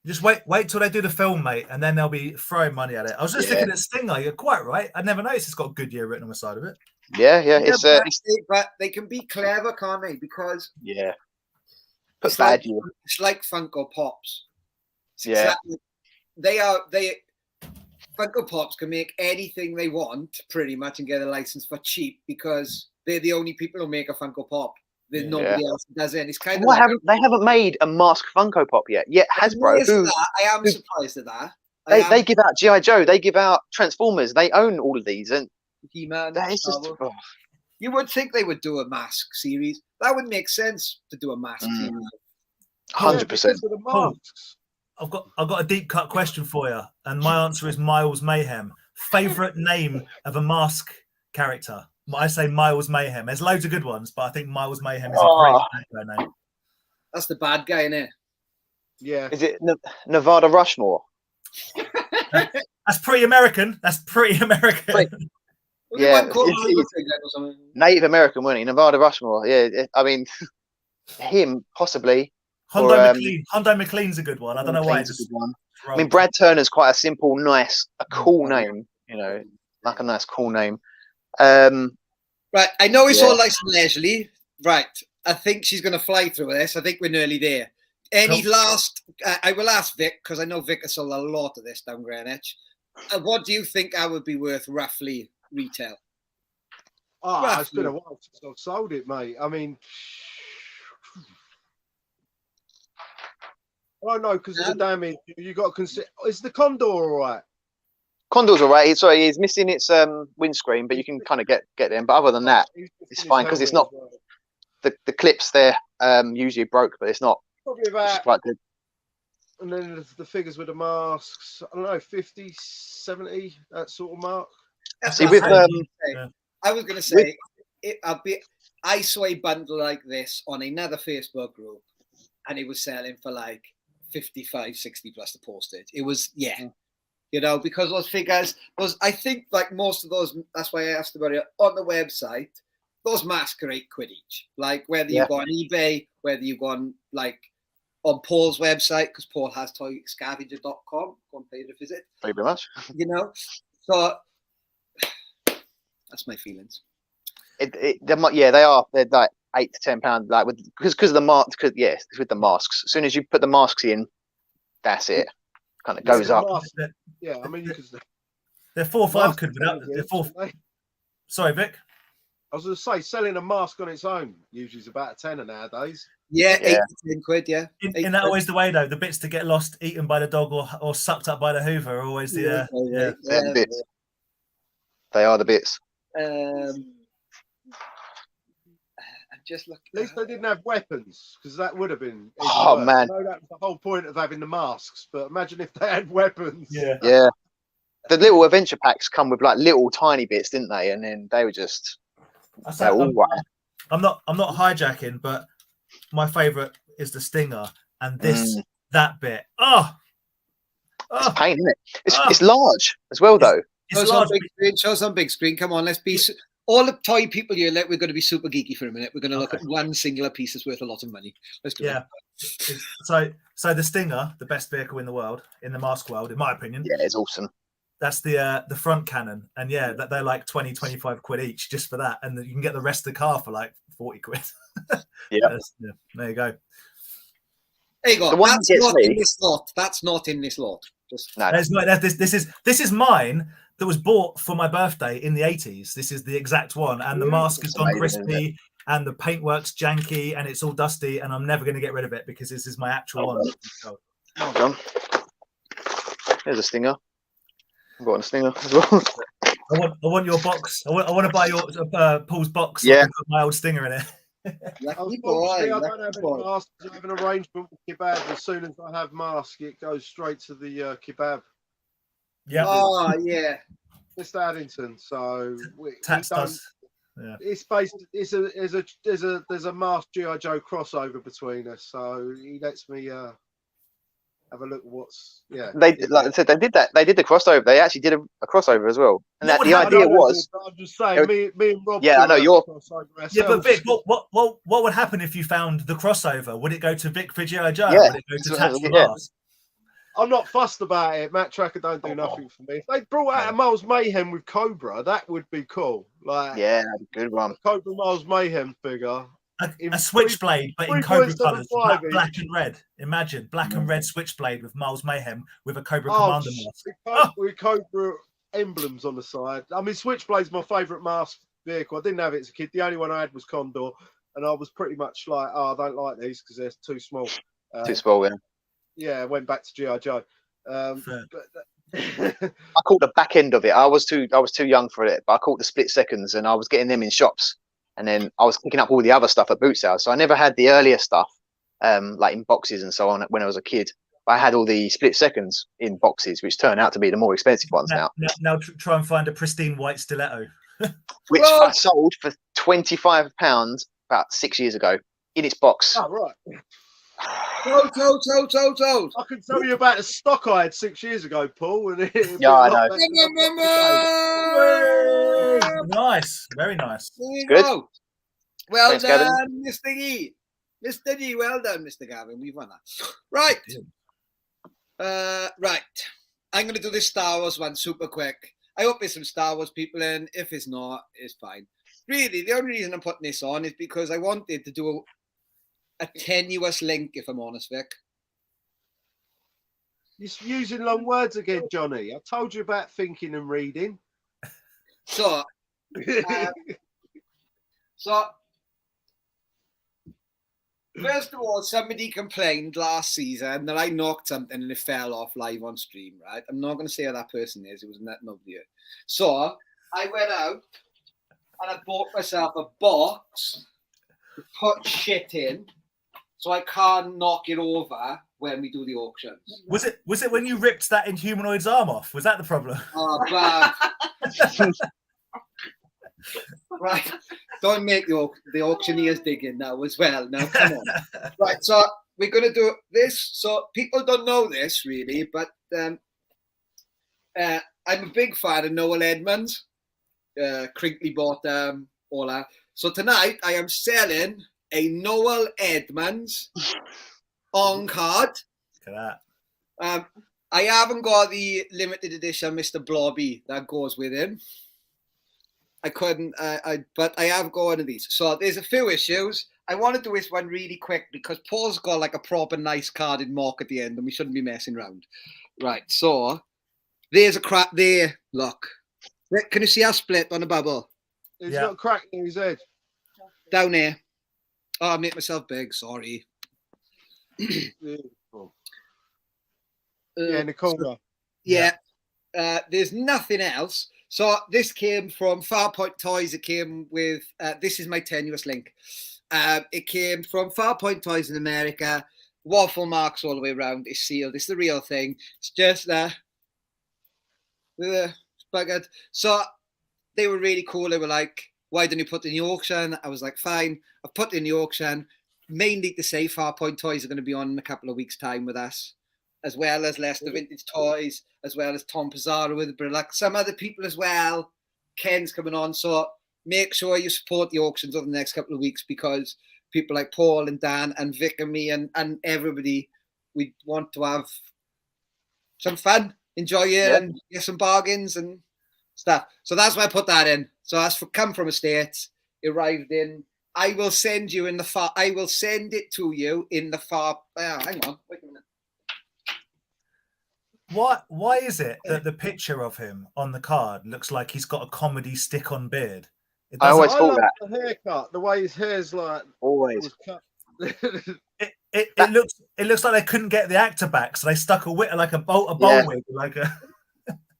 Just wait till they do the film, mate, and then they'll be throwing money at it. I was just looking at Stinger. You're quite right. I never noticed it's got Goodyear written on the side of it. Yeah. But they can be clever, can't they? Because it's like Funko Pops. Exactly, Funko Pops can make anything they want pretty much and get a license for cheap, because they're the only people who make a Funko Pop. There's nobody else that does it. It's kind of they haven't made a Mask Funko Pop yet. Hasbro, I am surprised at that. They give out G.I. Joe, they give out Transformers, they own all of these, and He-Man. You would think they would do a Mask series. That would make sense to do a Mask series. 100%. I've got a deep cut question for you, and my answer is Miles Mayhem. Favorite name of a Mask character? I say Miles Mayhem. There's loads of good ones, but I think Miles Mayhem is a great name. That's the bad guy, isn't it? Yeah. Is it Nevada Rushmore? That's pretty American. Yeah. Native American, wasn't he? Nevada Rushmore. Yeah. I mean, him possibly. Hondo McLean's a good one. I don't know why. It's a good one. I mean, Brad Turner's quite a simple, nice, cool name. Like a nice, cool name. Right, I know it's all nice and leisurely. Right, I think she's going to fly through this. I think we're nearly there. Any Nope. last? I will ask Vic because I know Vic has sold a lot of this down Greenwich. What do you think I would be worth roughly retail? Oh, it's been a Roughly. while since I've sold it, mate. I mean, I don't know because of the damage. You got to consider. Is the Condor all right? Condor's all right. Sorry, he's missing its windscreen, but you can kind of get them. But other than that, He's missing it's his fine because it's helmet not as well. the clips there usually broke, but it's not. Probably It's about, quite good. and then the figures with the masks, I don't know, 50, 70, that sort of mark. That's See, what with I was gonna say. yeah. I was going to say, I saw a bundle like this on another Facebook group, and it was selling for like 55, 60 plus the postage. It was, you know, because those figures was, I think, like most of those. That's why I asked about it on the website. Those masks are £8 each. Like whether you go on eBay, whether you go on like on Paul's website, because Paul has toyscavenger.com. Go and pay it a visit. Thank you very much. You know, so that's my feelings. They are. They're like £8 to £10, like because of the mask. Because it's with the masks. As soon as you put the masks in, that's it. Kind of goes up. Yeah, I mean, you could. They're 4 or 5 quid without. They're 4. Sorry, Vic. I was going to say, selling a mask on its own usually is about a tenner nowadays. Yeah, 8 to 10 quid. Yeah, Isn't that always the way though? The bits that get lost, eaten by the dog, or sucked up by the Hoover are always the They're the bits. They are the bits. I'm just looking. At least they didn't have weapons, because that would have been. Oh, worse. man. I know that was the whole point of having the masks, but imagine if they had weapons. Yeah. The little adventure packs come with like little tiny bits, didn't they? And then they were just. They're all right. I'm not hijacking, but my favourite is the Stinger, and that bit. It's a pain, isn't it? It's large as well, though. It's large. Show us on big screen. Come on, let's be all the toy people here. We're going to be super geeky for a minute. We're going to look at one singular piece that's worth a lot of money. Let's do it. So the Stinger, the best vehicle in the world, in the mask world, in my opinion. Yeah, it's awesome. That's the front cannon, and they're like 20, 25 quid each just for that, and you can get the rest of the car for like 40 quid. Yeah, there you go. There you go. The one That's that gets not me- in this lot. That's not in this lot. No. This is mine that was bought for my birthday in the 80s. This is the exact one, and the mask has gone amazing, crispy, and the paintwork's janky, and it's all dusty, and I'm never going to get rid of it because this is my actual one. Hold on. There's a Stinger. I've got a Stinger as well. I want your box. I want to buy your Paul's box. So I can put my old Stinger in it. Lucky boy. I don't have any masks. I have an arrangement with kebab. As soon as I have mask, it goes straight to the kebab. Yeah. Oh yeah. Mr. Addington. So Tats does. Yeah. It's based. There's a mask G.I. Joe crossover between us. So he lets me have a look at what's Like I said, they did that. They did the crossover. They actually did a crossover as well. And the idea was. I'm just saying, me and Rob. Yeah, I know you're. Yeah, but Vic, what would happen if you found the crossover? Would it go to Vic for G.I. Joe? Yeah. Would it go to Tats for Lars? I'm not fussed about it. Matt Tracker don't do nothing for me. If they brought out a Miles Mayhem with Cobra, that would be cool. Like, Yeah, good one. Cobra Miles Mayhem figure. A switchblade, but in Cobra colours, 3.75 black and red. Imagine black and red switchblade with Miles Mayhem with a Cobra Oh, Commander mask. with Cobra emblems on the side. I mean, Switchblade's my favourite mask vehicle. I didn't have it as a kid. The only one I had was Condor, and I was pretty much like, I don't like these because they're too small. Too small, yeah. Yeah, I went back to G.I. Joe. I caught the back end of it. I was too young for it, but I caught the split seconds, and I was getting them in shops, and then I was picking up all the other stuff at boot sales. So I never had the earlier stuff, like in boxes and so on, when I was a kid. I had all the split seconds in boxes, which turn out to be the more expensive ones now. Now try and find a pristine white stiletto, which I sold for £25 about 6 years ago in its box. Oh, right. Told. I can tell you about the stock I had 6 years ago, Paul. And I know. Nice, very nice. There you Good. go. Well Thanks, done, Gavin. Mr. G. Mr. G, well done, Mr. Gavin. We've won that. Right. Right. I'm going to do this Star Wars one super quick. I hope there's some Star Wars people in. If it's not, it's fine. Really, the only reason I'm putting this on is because I wanted to do a tenuous link, if I'm honest, Vic. You're using long words again, Johnny. I told you about thinking and reading. So, so first of all, somebody complained last season that I knocked something and it fell off live on stream, right? I'm not going to say who that person is. It was nobody here. So I went out and I bought myself a box to put shit in so I can't knock it over when we do the auctions. Was it when you ripped that Inhumanoid's arm off? Was that the problem? Oh, bad. Right. Don't make the auctioneers dig in now as well. Now, come on. Right. So we're going to do this. So people don't know this really, but I'm a big fan of Noel Edmonds, crinkly bottom, all that. So tonight I am selling a Noel Edmonds on card. Look at that. I haven't got the limited edition Mr. Blobby that goes with him. I couldn't, but I have got one of these. So there's a few issues. I want to do this one really quick because Paul's got like a proper nice card in mock at the end and we shouldn't be messing around. Right, so there's a crack there. Look. Can you see our split on the bubble? He's got a crack in his head. Down there. Oh, I made myself big, sorry. Yeah, in the corner. Yeah. There's nothing else. So this came from Farpoint Toys. It came with, this is my tenuous link. It came from Farpoint Toys in America. Waffle marks all the way around. It's sealed. It's the real thing. It's just buggered. So they were really cool. They were like, why didn't you put it in the auction? I was like, fine. I've put it in the auction. Mainly to say Farpoint Toys are going to be on in a couple of weeks' time with us, as well as Leicester Vintage Toys, as well as Tom Pizarro with like some other people as well. Ken's coming on. So make sure you support the auctions over the next couple of weeks because people like Paul and Dan and Vic and me and everybody, we want to have some fun, enjoy it and get some bargains and stuff. So that's why I put that in. So that's come from a States. It arrived in. I will send you in the far. I will send it to you in the far. Hang on, wait a minute. Why is it that the picture of him on the card looks like he's got a comedy stick-on beard? I always I thought love that. the haircut, the way his hair's like Always. cut. It looks like they couldn't get the actor back, so they stuck a wig like a bowl wig, like a.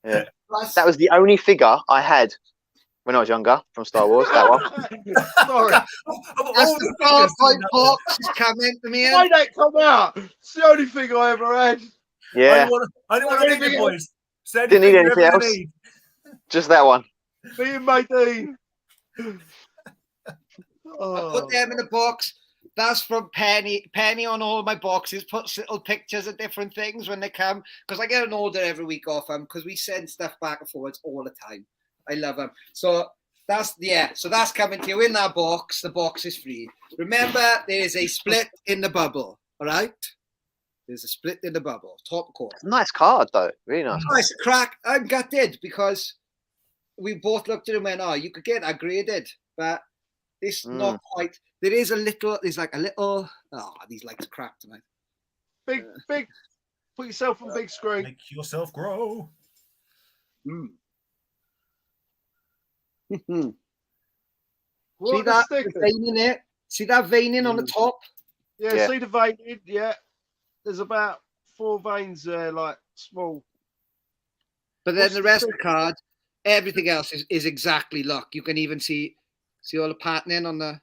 Yeah. That was the only figure I had when I was younger from Star Wars. That one. Sorry. That's the Farpoint box is coming to me. Why that come out? It's the only thing I ever had. Yeah. I don't want anything, boys. Didn't need anything else. Just that one. Me and my Dean. I put them in the box. That's from Penny. Penny on all my boxes puts little pictures of different things when they come because I get an order every week off them because we send stuff back and forwards all the time. I love them. So that's So that's coming to you in that box. The box is free. Remember, there is a split in the bubble. All right. There's a split in the bubble. Top corner. Nice card though. Really nice. Nice crack. I'm gutted because we both looked at it and went, "Oh, you could get that graded," but it's not quite. There is a little. There's like a little. Oh, these lights cracked tonight. Big. Put yourself on big screen. Make yourself grow. See What that sticker? vein in it? See that veining on the top? Yeah, see the vein? Yeah. There's about 4 veins there, like small. But then the rest of the card, everything else is exactly luck. You can even see all the patterning on the.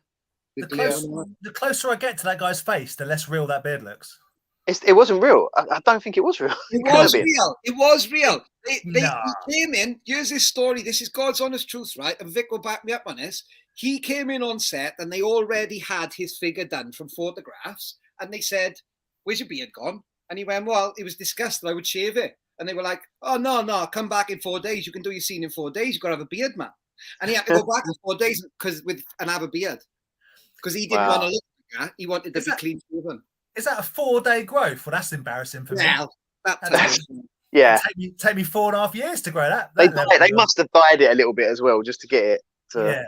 The closer I get to that guy's face, the less real that beard looks. It wasn't real. I don't think it was real. It was real. It was real. They Nah. came in. Here's this story. This is God's honest truth, right? And Vic will back me up on this. He came in on set and they already had his figure done from photographs. And they said, "Where's your beard gone?" And he went, "Well, it was discussed that I would shave it." And they were like, "Oh, no, come back in 4 days. You can do your scene in 4 days. You've got to have a beard, man." And he had to go back in 4 days and have a beard. Because he didn't want to look like that. He wanted to be clean shaven. Is that a 4-day growth? Well, that's embarrassing for me. Yeah. Take me 4.5 years to grow that. They must have dyed it a little bit as well, just to get it to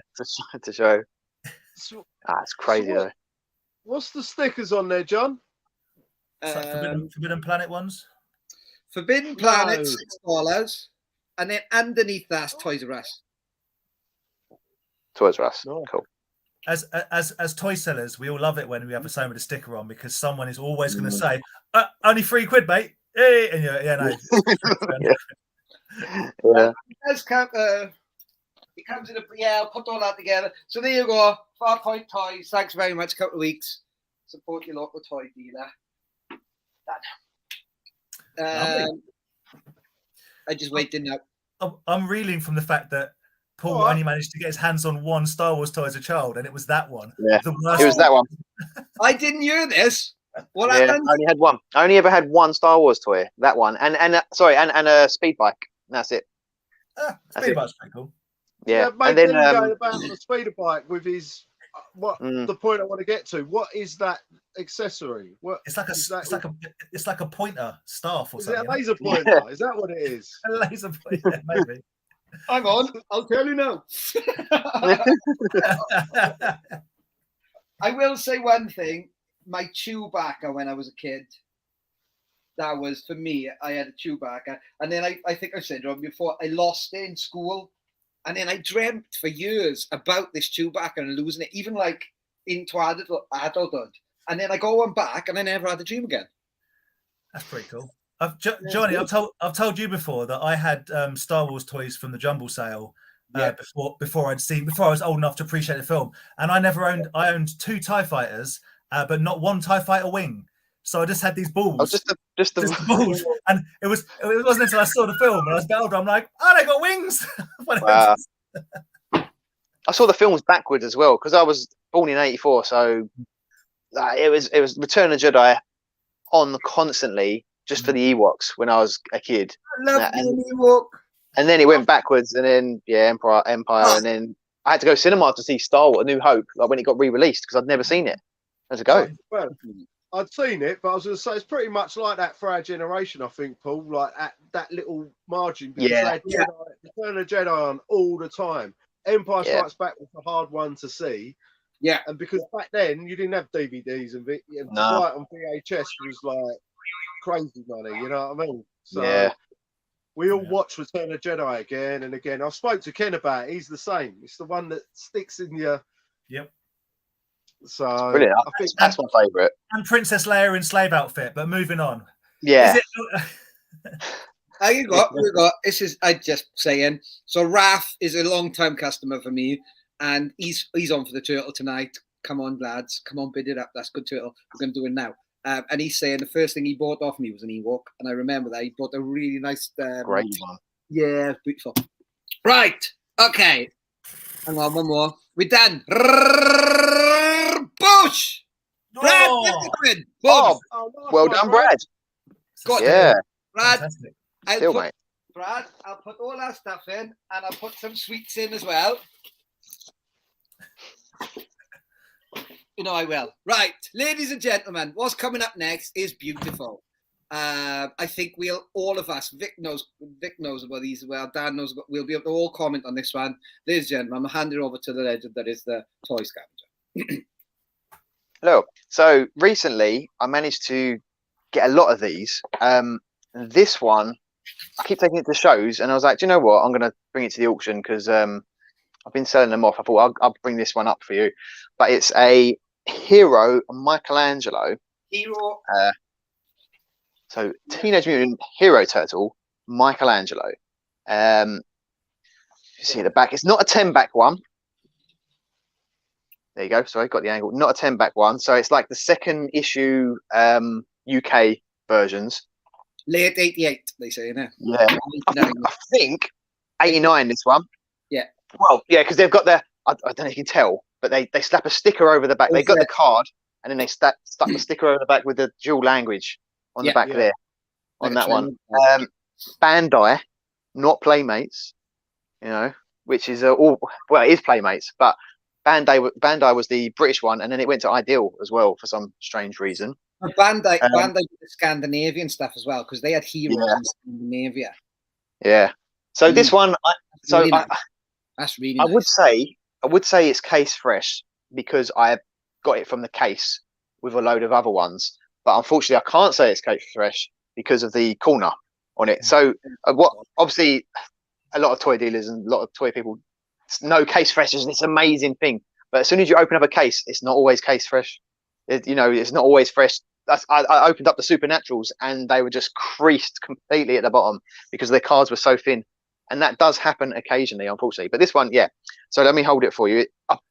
show. It's crazy though. What's the stickers on there, John? It's like Forbidden Planet ones. Forbidden No. Planet, $6, and then underneath that's Toys R Us. Toys R Us. No. Cool. As toy sellers, we all love it when we have a something with a sticker on, because someone is always going to say, "Only £3, mate." Hey, and Yeah. Yeah. It does come. It comes in a I'll put all that together. So there you go. 4 Point Toys. Thanks very much. Couple of weeks. Support your local toy dealer. Done. I just waited now. I'm reeling from the fact that Paul only managed to get his hands on one Star Wars toy as a child, and it was that one. Yeah, the worst it was that one. I didn't hear this. What Yeah, happened? I only had one. I only ever had one Star Wars toy. That one, and a speed bike. That's it. Speed bike's pretty cool. Yeah, mate, and then going about on a speeder bike with his. The point I want to get to? What is that accessory? What it's like it's like a pointer staff or is something. Is it a laser pointer? Yeah. Is that what it is? A laser pointer, maybe. Hang on, I'll tell you now. I will say one thing. My Chewbacca when I was a kid, that was, for me, I had a Chewbacca. And then I think I said before, I lost it in school. And then I dreamt for years about this Chewbacca and losing it, even like into adulthood. And then I go on back and I never had a dream again. That's pretty cool. Johnny, I've told you before that I had Star Wars toys from the jumble sale before I was old enough to appreciate the film. And I owned 2 TIE fighters, but not one TIE fighter wing. So I just had these balls. just the balls. And it wasn't until I saw the film and I was a bit older, I'm like, oh, they got wings. Wow. I saw the films backwards as well, because I was born in '84, so it was Return of the Jedi on constantly just for the Ewoks when I was a kid. I love the Ewok. And then it went backwards, and then Empire, and then I had to go cinema to see Star Wars: A New Hope, like when it got re-released, because I'd never seen it. How's it go? Well, I'd seen it, but I was going to say it's pretty much like that for our generation, I think, Paul. Like at that little margin, because they had Return of the Jedi on all the time. Empire Strikes Back was a hard one to see. Yeah, and because back then you didn't have DVDs and to buy it on VHS was like crazy money. You know what I mean? So we all watch Return of the Jedi again and again. I spoke to Ken about it. He's the same. It's the one that sticks in your. Yep. So brilliant. I think that's my favourite. And Princess Leia in slave outfit. But moving on. Yeah. You got. This is I just saying. So Raf is a long-time customer for me, and he's on for the turtle tonight. Come on, lads. Come on, bid it up. That's good turtle. We're going to do it now. And he's saying the first thing he bought off me was an Ewok, and I remember that he bought a really nice, great one. Yeah, beautiful. Right. Okay. Hang on, one more. We're done. Bush. Brad, well done, Brad. Brad. Mate. Brad, I'll put all that stuff in, and I'll put some sweets in as well. You know I will. Right, ladies and gentlemen, what's coming up next is beautiful. I think all of us, Vic knows about these as well, Dan knows about, we'll be able to all comment on this one. Ladies and gentlemen, I'm handing over to the legend that is the toy scavenger. Hello. So recently I managed to get a lot of these. This one, I keep taking it to shows, and I was like, do you know what? I'm going to bring it to the auction because I've been selling them off. I thought I'll bring this one up for you. But it's a Hero Michelangelo. Hero. So Teenage Mutant Hero Turtle Michelangelo. You see at the back. It's not a 10-back one. There you go. Sorry, got the angle. Not a 10-back one. So it's like the second issue UK versions. Late 88, they say, now. Yeah. I think 89 this one. Yeah. Well, yeah, because they've got I don't know if you can tell, but they slap a sticker over the back. They got the card, and then they stuck the sticker over the back with the dual language on the back there. On that one. Bandai, not Playmates, which is it is Playmates, but Bandai was the British one, and then it went to Ideal as well for some strange reason. Bandai did the Scandinavian stuff as well, because they had heroes in Scandinavia. Yeah. So this one, that's really I nice. would say it's case fresh because I got it from the case with a load of other ones. But unfortunately, I can't say it's case fresh because of the corner on it. So what obviously a lot of toy dealers and a lot of toy people know case fresh is this amazing thing. But as soon as you open up a case, it's not always case fresh. It's not always fresh. I opened up the Supernaturals and they were just creased completely at the bottom because their cards were so thin. And that does happen occasionally, unfortunately. But this one, yeah. So let me hold it for you.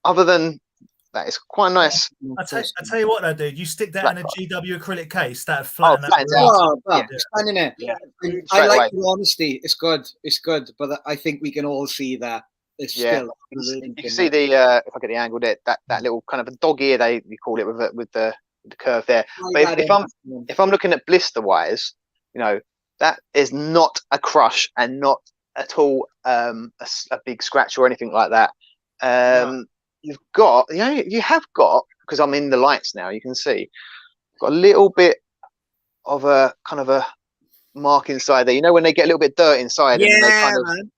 Other than that, it's quite nice. I tell you what, though, dude. You stick that in a GW acrylic case, that'd flattens flatten out. Oh, Yeah. standing there. Yeah. I like away. the honesty. It's good. It's good. But I think we can all see that it's Yeah. still. You can see the if I get the angle there, that little kind of a dog ear you call it with the curve there. But if I'm looking at blister wise, that is not a crush and not at all a big scratch or anything like that. You have got, because I'm in the lights now, you can see got a little bit of a kind of a mark inside there. When they get a little bit dirt inside, and then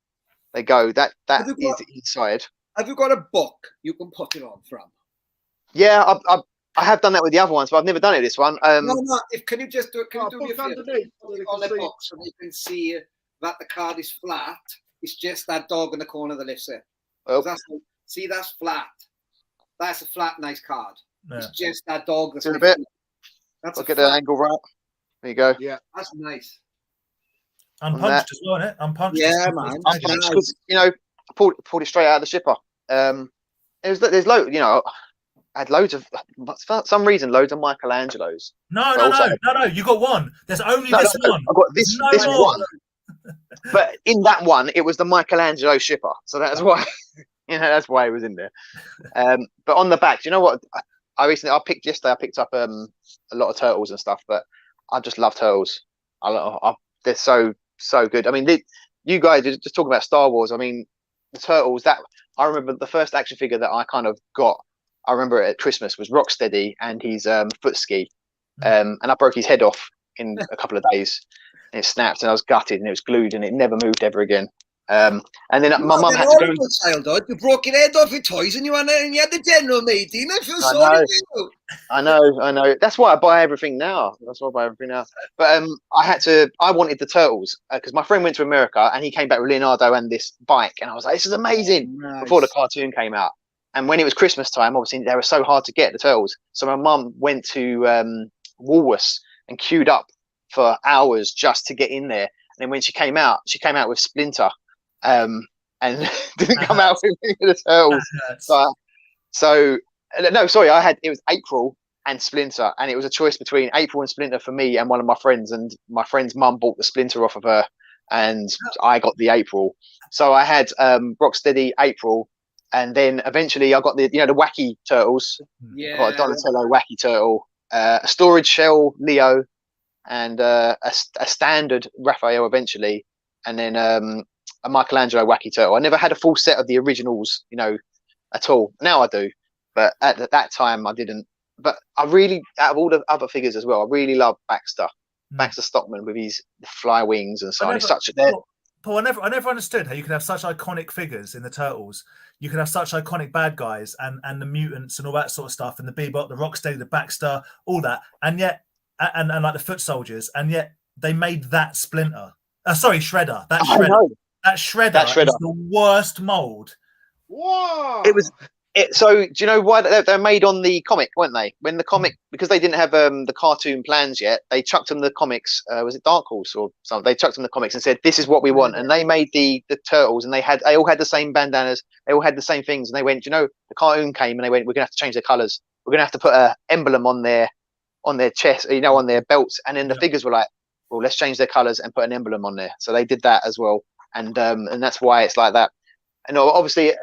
they go. That is inside. Have you got a book you can put it on from? Yeah, I have done that with the other ones, but I've never done it with this one. No. Can you just do it? Can you do me a favor? Underneath, Put it on the book so you can see that the card is flat. It's just that dog in the corner that lifts it. Oh. That's flat. That's a flat, nice card. Yeah. It's just that dog. That's a bit. That's Look at the angle right. There you go. Yeah, That's nice. Unpunched as well, isn't it? Unpunched. Yeah, man. Unpunched because I pulled it straight out of the shipper. There's loads. I had loads of, for some reason, loads of Michelangelos. No. You got one. There's only this one. I got this one. But in that one, it was the Michelangelo shipper, so that's why. That's why it was in there. But on the back, do you know what? I picked up a lot of turtles and stuff, but I just love turtles. They're so good. I mean, you guys are just talking about Star Wars. I mean, the turtles. That I remember the first action figure that I kind of got. I remember it at Christmas was Rocksteady and his foot ski, and I broke his head off in a couple of days. And it snapped, and I was gutted, and it was glued, and it never moved ever again. And then my mum had to go. Childhood, you broke your head off your toys, and you had the general made. I feel sorry for you. I know. That's why I buy everything now. But I wanted the turtles because my friend went to America and he came back with Leonardo and this bike, and I was like, this is amazing. Nice. Before the cartoon came out. And when it was Christmas time, obviously they were so hard to get, the turtles. So my mum went to Woolworths and queued up for hours just to get in there. And then when she came out with Splinter, and didn't come out with the turtles. It was April and Splinter, and it was a choice between April and Splinter for me and one of my friends. And my friend's mum bought the Splinter off of her, and I got the April. So I had Rocksteady, April. And then eventually I got the wacky turtles. Yeah. I got a Donatello wacky turtle, a storage shell Leo, and a standard Raphael eventually, and then a Michelangelo wacky turtle. I never had a full set of the originals, at all. Now I do, but at that time I didn't. But I really, out of all the other figures as well, I really love Baxter Stockman with his fly wings and so on. He's such a Paul, I never understood how you could have such iconic figures in the Turtles. You could have such iconic bad guys and the mutants and all that sort of stuff, and the Bebop, the Rocksteady, the Baxter, all that, and yet and like the Foot Soldiers, and yet they made that Splinter. Shredder. That Shredder is the worst mold. Whoa! So do you know why they're made on the comic, weren't they? When the comic, because they didn't have the cartoon plans yet, they chucked them the comics. Was it Dark Horse or something? They chucked them the comics and said, "This is what we want." And they made the turtles, and they all had the same bandanas, they all had the same things. And they went, the cartoon came, and they went, "We're gonna have to change their colours. We're gonna have to put an emblem on their chest, on their belts." And then the figures were like, "Well, let's change their colours and put an emblem on there." So they did that as well, and that's why it's like that. And obviously,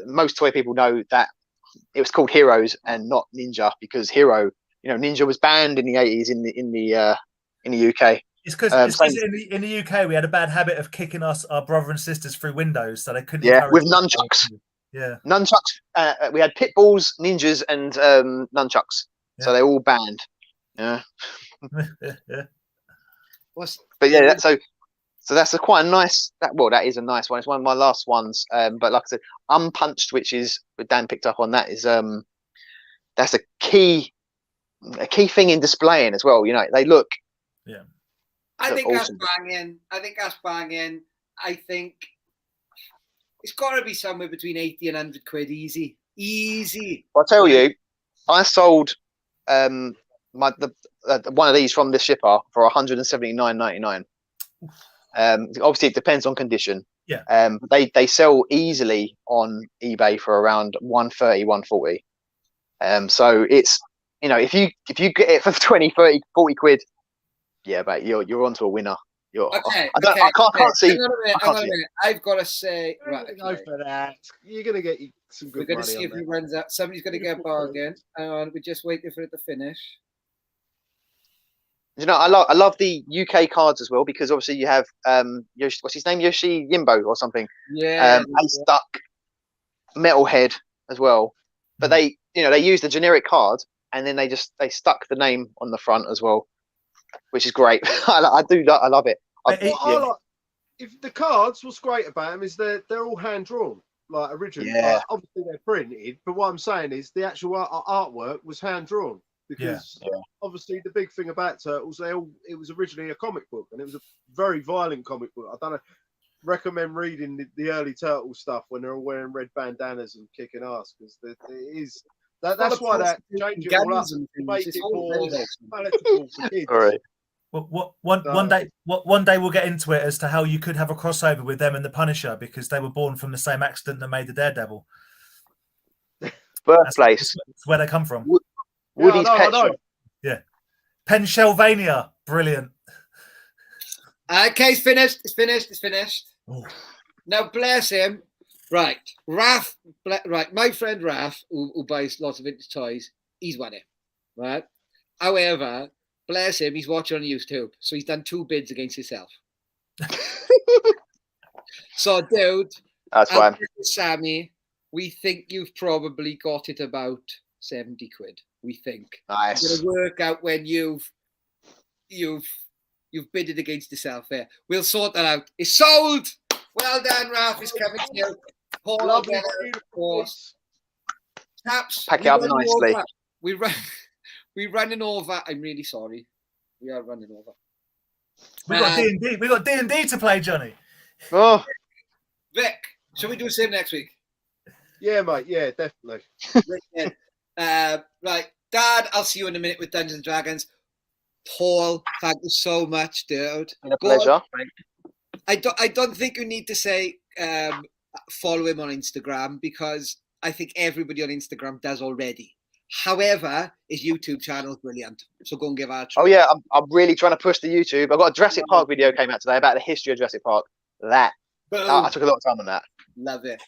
most toy people know that it was called Heroes and not Ninja because Ninja was banned in the 80s in the UK. It's because in the UK we had a bad habit of kicking our brother and sisters through windows, so they couldn't. Yeah, with nunchucks. Yeah, nunchucks. We had pit bulls, ninjas, and nunchucks. Yeah. So they're all banned. Yeah. But yeah, so that's quite a nice. That is a nice one. It's one of my last ones. But like I said, Unpunched, which is what Dan picked up on. That is that's a key a key thing in displaying as well. You know, they look. Yeah. I think awesome. that's banging. I think it's got to be somewhere between 80 and 100 quid, easy. I'll tell you, I sold one of these from the shipper for $179.99. Obviously, it depends on condition. Yeah. They sell easily on eBay for around 130, 140. So it's, you know, if you get it for 20, 30, 40 quid, yeah, but you're onto a winner. Okay. I can't see. Hang on a minute. I've got to say, right. Go for that. You're gonna get you some good We're going to money see on if he that. runs out. Somebody's going to get a bargain. Hang on, we're just waiting for it to finish. You know, I love the UK cards as well, because obviously you have what's his name, Yoshi Yimbo or something. Yeah. They stuck Metalhead as well, but they use the generic card and then they stuck the name on the front as well, which is great. I love it. If the cards, what's great about them is they're all hand drawn, like originally. Yeah. Like, obviously they're printed, but what I'm saying is the actual artwork was hand drawn, because obviously the big thing about Turtles, it was originally a comic book, and it was a very violent comic book. I don't know. Recommend reading the early Turtle stuff when they're all wearing red bandanas and kicking ass, because it is. That's why that change it all up, make it more palatable for kids. All right. Well, one day we'll get into it as to how you could have a crossover with them and the Punisher, because they were born from the same accident that made the Daredevil. Birthplace. That's where they come from. Woody's Pet Shop. Yeah. Pennsylvania. Brilliant. Okay, it's finished. Ooh. Now, bless him. Right, Raph. Right, my friend Raph, who buys lots of vintage toys, he's won it. Right. However, bless him, he's watching on YouTube, so he's done 2 bids against himself. So, dude, that's fine. Sammy, we think you've probably got it about 70 quid. We think. Nice. It's gonna work out when you've bidded against yourself there. We'll sort that out. It's sold. Well done, Raph. It's coming to you. Paul, of course. Taps. Pack it up nicely. We're running over. I'm really sorry. We are running over. We got D&D. We got D&D to play, Johnny. Oh, Vic, shall we do the same next week? Yeah, mate. Yeah, definitely. Right, Dad. I'll see you in a minute with Dungeons and Dragons. Paul, thank you so much, dude. been a pleasure. I don't think you need to say follow him on Instagram, because I think everybody on Instagram does already. However, his YouTube channel is brilliant, so go and give that a try. Oh yeah, I'm really trying to push the YouTube. I've got a Jurassic Park video came out today about the history of Jurassic Park. I took a lot of time on that. Love it.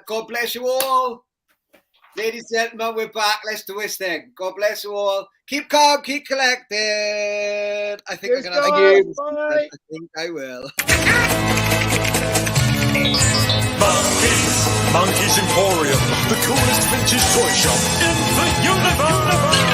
God bless you all. Ladies and gentlemen, we're back. Let's do this thing. God bless you all. Keep calm, keep collected. I think I'm going to have Bye. I think I will. Monkeys Emporium, the coolest vintage toy shop in the universe.